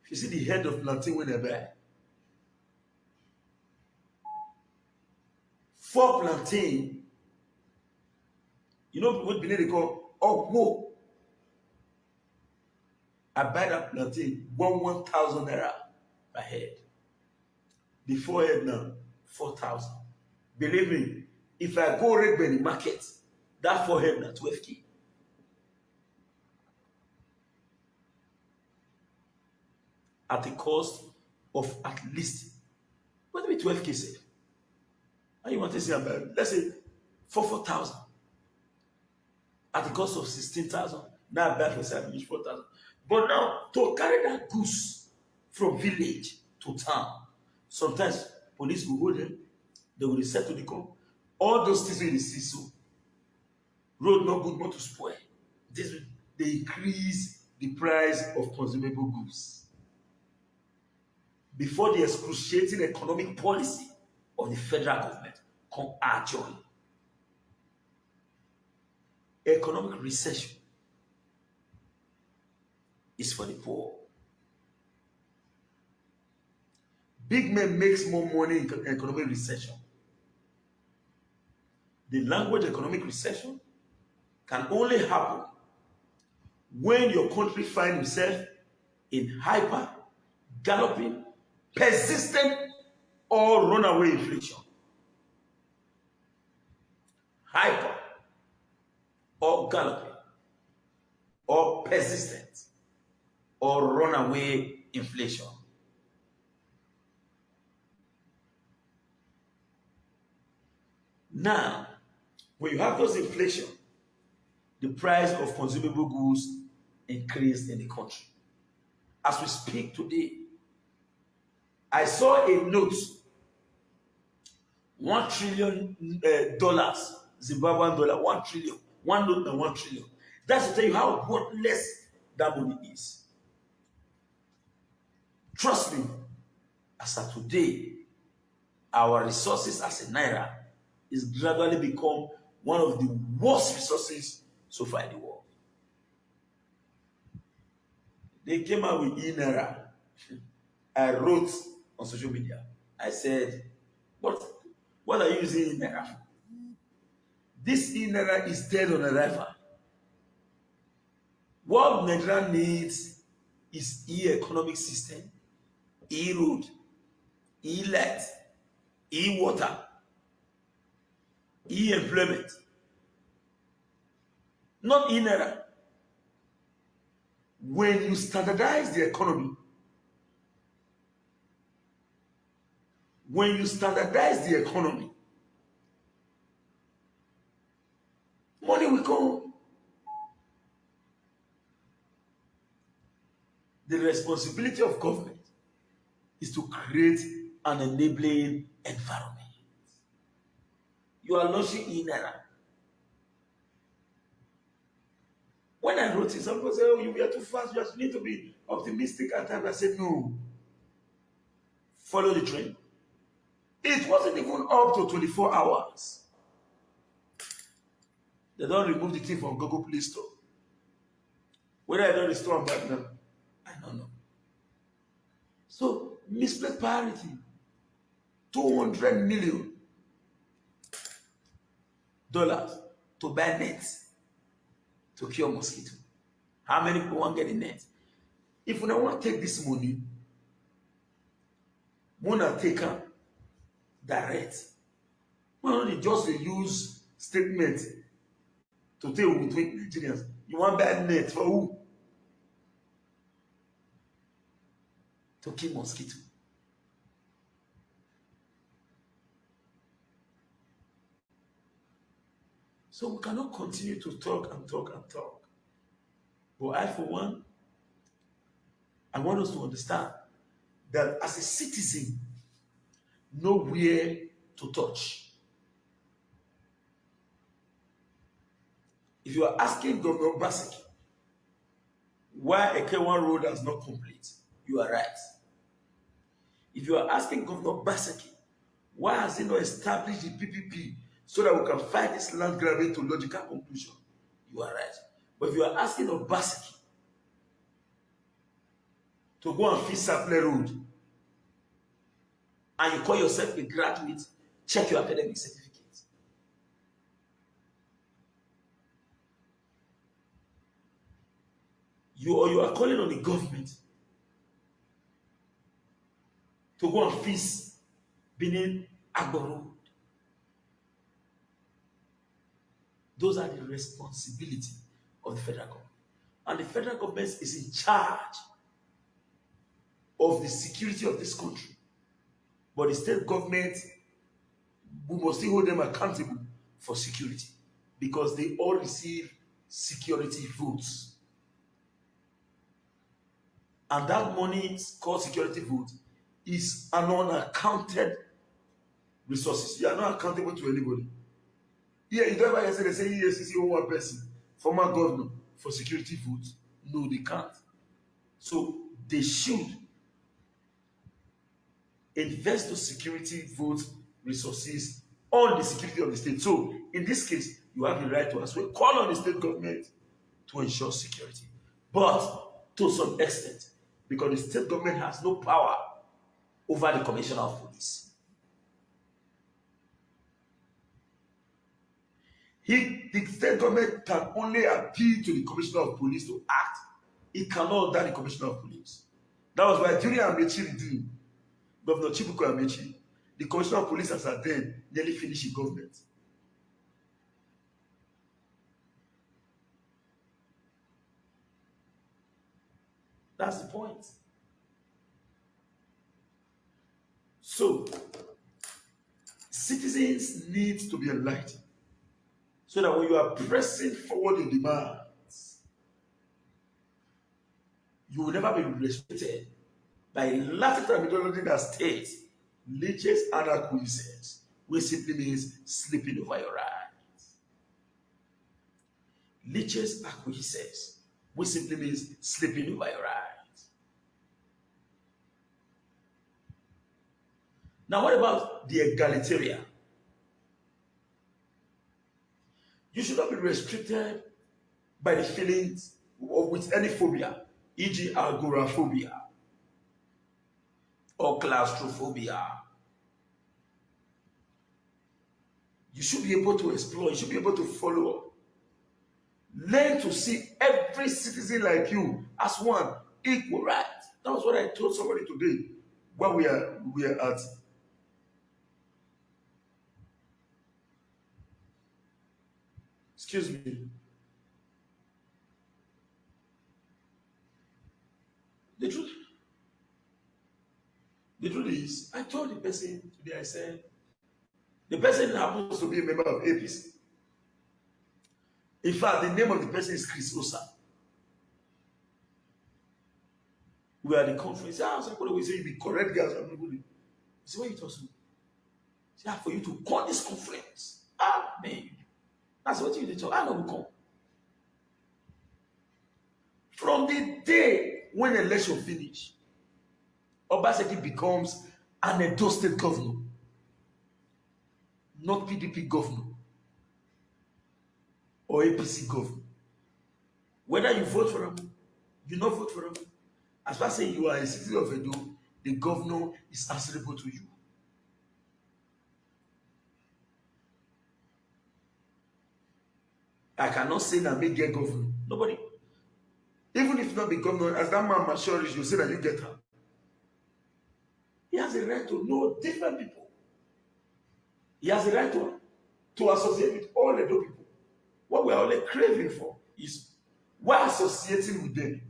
If you see the head of plantain when they buy, 4 plantain, what Benin they call whoa. I buy that plantain 1,000 naira per head. The 4 head now 4,000. Believe me, if I go red by the market, that 4 head now 12K. At the cost of at least, what do 12K say? And you want to say about, let's say 4,000. At the cost of 16,000. Now I buy for 4,000. But now to carry that goose from village to town, sometimes police will hold them, they will reset to the call. All those things in the see so. Road not good, not to spoil. They increase the price of consumable goods. Before the excruciating economic policy of the federal government come our joy. Economic recession is for the poor. Big men makes more money in economic recession. The language economic recession can only happen when your country finds itself in hyper, galloping, persistent, or runaway inflation. Hyper, or galloping, or persistent, or runaway inflation. Now, when you have those inflation, the price of consumable goods increased in the country. As we speak today, I saw a note, $1 trillion, Zimbabwean dollar, 1 trillion, one note and 1 trillion. That's to tell you how worthless that money is. Trust me, as of today, our resources as a naira is gradually become one of the worst resources so far in the world. They came out with e-naira. I wrote on social media. I said, what are you using e-naira for? This e-naira is dead on arrival. What Nigeria needs is e-economic system, e-road, e-light, e-water, e-employment. Not e-naira. When you standardize the economy, money will come. The responsibility of government is to create an enabling environment. You are launching in era. When I wrote it, some people say, oh, you are too fast, you need to be optimistic at times. I said, no. Follow the trend. It wasn't even up to 24 hours. They don't remove the thing from Google Play Store. Whether I don't restore them back now, I don't know. So, misplaced priority. $200 million to buy nets to cure mosquito. How many people want to get the net? If we don't want to take this money, we want to take them direct. We don't just use statement to tell between Nigerians. You want to buy net for who? To kill mosquito. So we cannot continue to talk and talk and talk. But I, for one, I want us to understand that as a citizen, know where to touch. If you are asking Governor Basiki why a K1 road is not complete, you are right. If you are asking Governor Basiki why has he not established the PPP so that we can fight this land grabbing to logical conclusion, you are right. But if you are asking Obaseki to go and fix Sapler Road and you call yourself a graduate, check your academic certificate. You are calling on the government to go and fix Benin Agbo Road. Those are the responsibility of the federal government. And the federal government is in charge of the security of this country. But the state government, we must still hold them accountable for security because they all receive security votes. And that money called security vote is an unaccounted resources. You are not accountable to anybody. Yeah, you don't ever say they say EFCC own one person, former governor, for security vote. No, they can't. So they should invest those security vote resources on the security of the state. So in this case, you have the right to as well call on the state government to ensure security. But to some extent, because the state government has no power over the commissioner of police. The state government can only appeal to the commissioner of police to act. It cannot order the commissioner of police. That was why during Amechi regime, Governor Chibuko Amechi, the commissioner of police as at then nearly finished the government. That's the point. So, citizens need to be enlightened so that when you are pressing forward in demands, you will never be restricted by Latin terminology that states leeches and acquiescence, which simply means sleeping over your rights. Leeches acquiescence, which simply means sleeping over your rights. Now, what about the egalitarian? You should not be restricted by the feelings or with any phobia, e.g. agoraphobia or claustrophobia. You should be able to explore, you should be able to follow up. Learn to see every citizen like you as one equal right. That was what I told somebody today when we are at excuse me. The truth is, I told the person today, I said, the person happens to be a member of APC. In fact, the name of the person is Chris Osa. We are at the conference. Somebody will say you be correct guys. I'm not good. You say, what you talking? Say, for you to call this conference. Man. That's what you did. I know we come. From the day when election finish, Obaseki becomes an Edo State governor, not PDP governor or APC governor. Whether you vote for him, you not vote for him. As far as saying you are a citizen of Edo, the governor is answerable to you. I cannot say that make get governor. Nobody. Even if not be governor, as that man matures, you say that you get her. He has a right to know different people. He has a right to associate with all the people. What we are only craving for is while associating with them,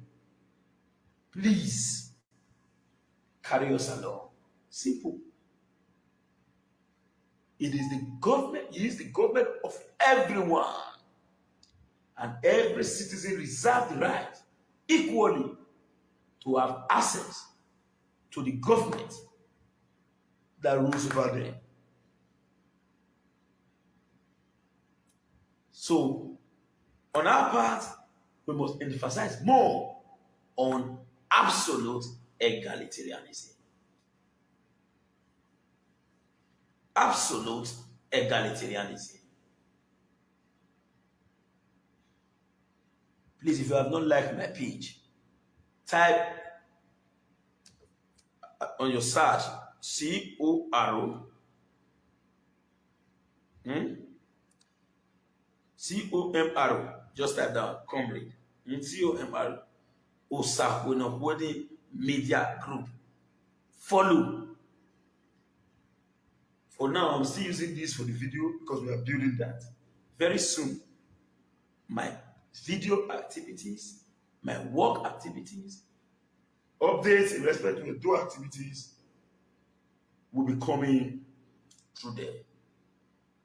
please carry us along. Simple. It is the government, it is the government of everyone. And every citizen reserves the right equally to have access to the government that rules over them. So, on our part, we must emphasize more on absolute egalitarianism. Absolute egalitarianism. Please, if you have not liked my page, type on your search COR COMR. Just type down Comrade. COMR. Osakwenokwede Media Group. Follow. For now, I'm still using this for the video because we are building that. Very soon, my video activities, my work activities, updates in respect to the two activities will be coming through there.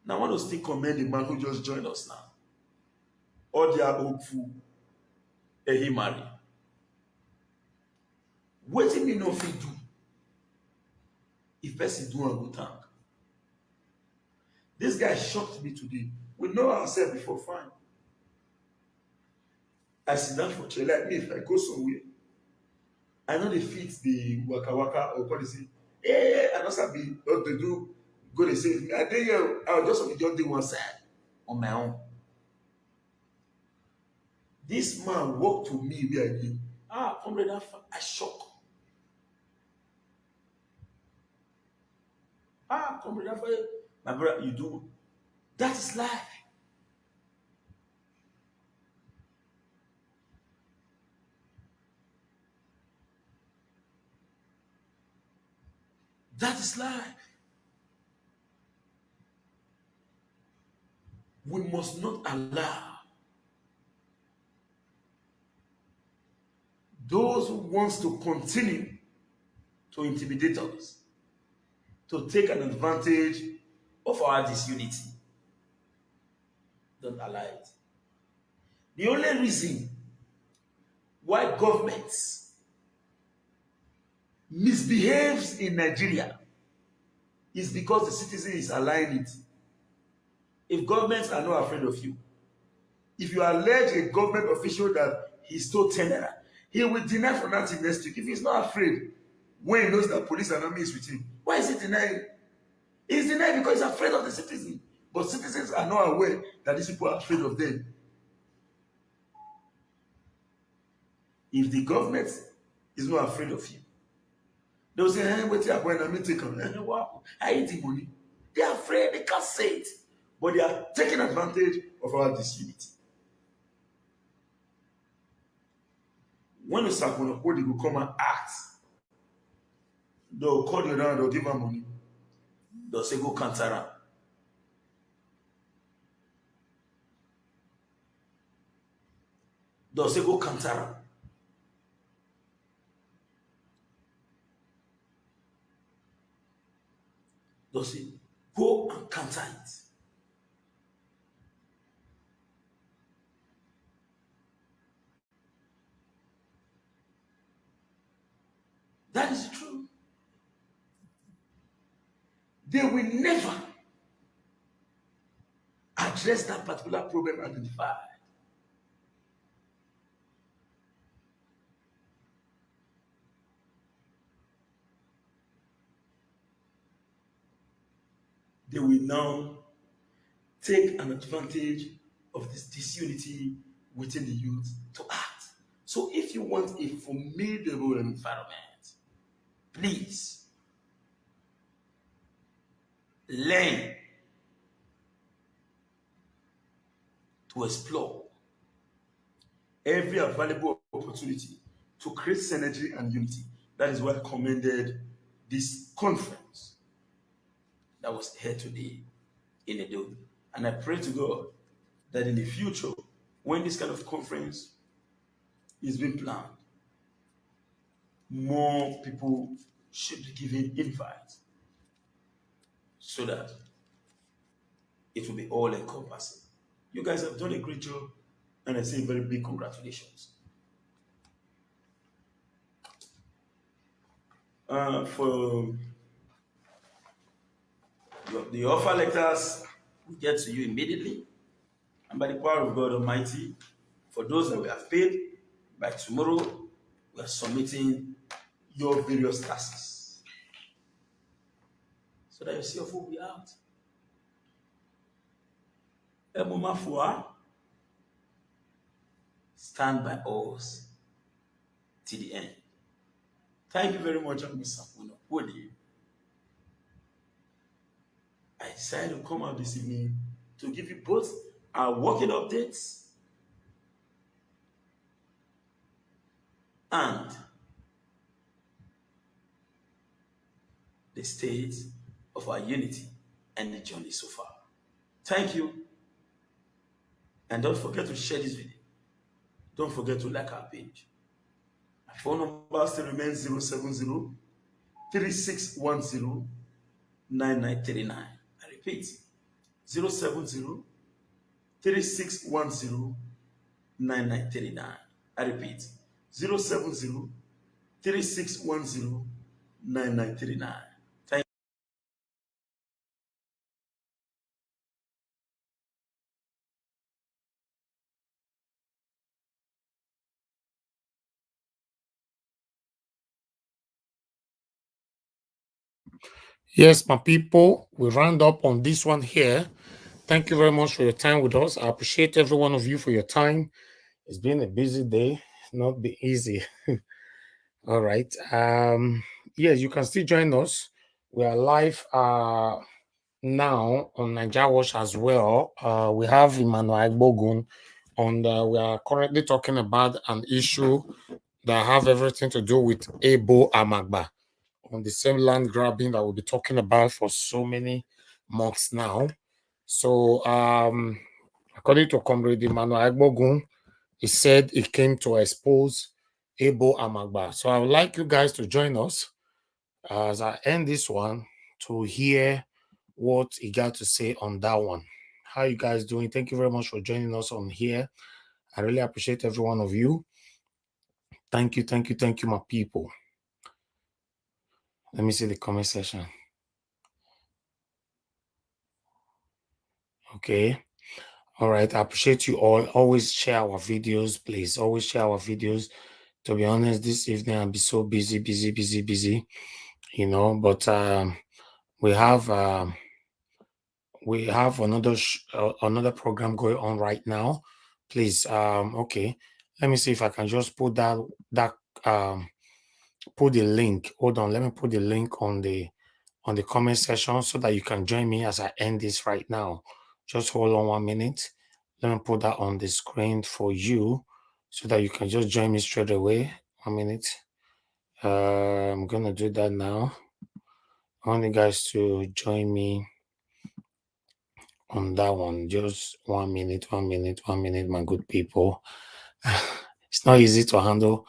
Now, I want to still commend the man who just joined us now. Odia Okfu Ehimari. What do you know if you do? If person do a good thank. This guy shocked me today. We know ourselves before, fine. I sit down for chair like me. If I go somewhere, I know they fit the waka waka or policy. I don't be what to do. Go to say me. I tell you, I'll just do one side on my own. This man walked to me where I did. Comrade, I shock. Comrade, my brother, you do. That is life. That is life. We must not allow those who want to continue to intimidate us to take an advantage of our disunity. Don't allow it. The only reason why governments misbehaves in Nigeria is because the citizen is allowing it. If governments are not afraid of you, if you allege a government official that he stole 10 naira, he will deny from that next week. If he's not afraid, when he knows that police and army is with him, why is he denying? He's denying because he's afraid of the citizen. But citizens are not aware that these people are afraid of them. If the government is not afraid of you, they'll say, hey, wait here, when I take on. Wow, I eat the money. They're afraid, they can't say it. But they are taking advantage of our disunity. When the Sakonokodi will come and act, they'll call you around, they'll give her money. They'll say, go Kantara. They'll say, go Kantara. They'll say, go and counter it. That is true. They will never address that particular problem identified. They will now take an advantage of this disunity within the youth to act. So if you want a formidable environment, please learn to explore every available opportunity to create synergy and unity. That is why I commended this conference that was here today in Edo. And I pray to God that in the future, when this kind of conference is being planned, more people should be given invites so that it will be all encompassing. You guys have done a great job, and I say very big congratulations. For the offer letters, we get to you immediately, and by the power of God Almighty, for those that we have paid, by tomorrow, we are submitting your various tasks so that your CFO will be out. Emumafua, stand by us till the end. Thank you very much, Mr. Wodi. I decided to come out this evening to give you both our working updates and the state of our unity and the journey so far. Thank you. And don't forget to share this video. Don't forget to like our page. My phone number still remains 070 3610 9939. I repeat, 070 3610 9939. I repeat, 070 3610 9939. Thank Yes, my people, we round up on this one here. Thank you very much for your time with us. I appreciate every one of you for your time. It's been a busy day, not be easy. All right. Yes, you can still join us. We are live now on Nigeria Watch as well. We have Emmanuel Agbogun, and we are currently talking about an issue that have everything to do with Ebo Amagba on the same land grabbing that we'll be talking about for so many months now. So, according to Comrade Emmanuel Agbogun, he said he came to expose Ebo Amagba. So I would like you guys to join us as I end this one to hear what he got to say on that one. How you guys doing? Thank you very much for joining us on here. I really appreciate every one of you. Thank you, thank you, thank you, my people. Let me see the comment section. Okay. All right. I appreciate you all. Always share our videos, please. Always share our videos. To be honest, this evening I'll be so busy, but we have another program going on right now. Please, okay. Let me see if I can just put put the link. Hold on, let me put the link on the comment section so that you can join me as I end this right now. Just hold on 1 minute. Let me put that on the screen for you so that you can just join me straight away. 1 minute. I'm gonna do that now. I want you guys to join me on that one. Just 1 minute, 1 minute, 1 minute, my good people. It's not easy to handle.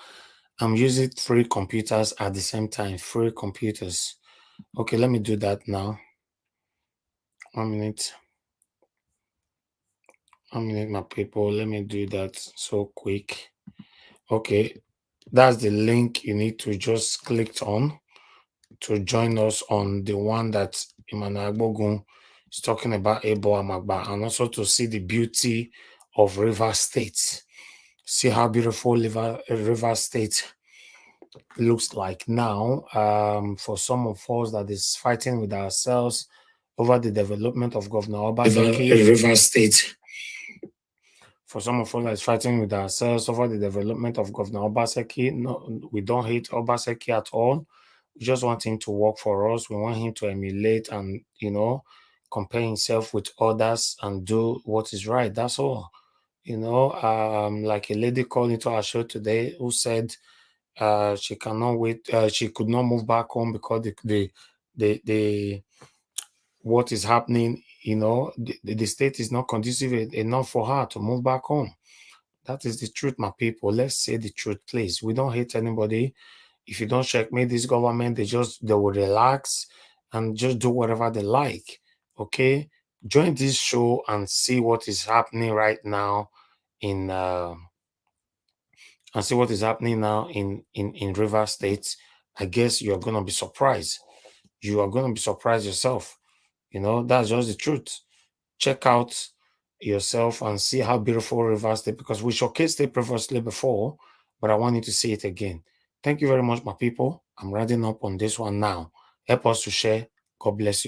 I'm using 3 computers at the same time. 3 computers. Okay, let me do that now. 1 minute. 1 minute, my people. Let me do that so quick. Okay. That's the link you need to just click on to join us on the one that Emmanuel Agbogun is talking about, Ebo Amagba, and also to see the beauty of River State. See how beautiful River State looks like now. For some of us that is fighting with ourselves over the development of Governor Obaseki. River State. For some of us that is fighting with ourselves over the development of Governor Obaseki, no, we don't hate Obaseki at all. We just want him to work for us. We want him to emulate and, compare himself with others and do what is right. That's all. Like a lady called into our show today who said she cannot wait. She could not move back home because the what is happening. The state is not conducive enough for her to move back home. That is the truth, my people. Let's say the truth, please. We don't hate anybody. If you don't checkmate this government, they will relax and just do whatever they like. Okay, join this show and see what is happening right now in River State. I guess you're gonna be surprised. You are gonna be surprised yourself. That's just the truth. Check out yourself and see how beautiful River State, because we showcased it previously before, but I want you to see it again. Thank you very much, my people. I'm rounding up on this one now. Help us to share. God bless you.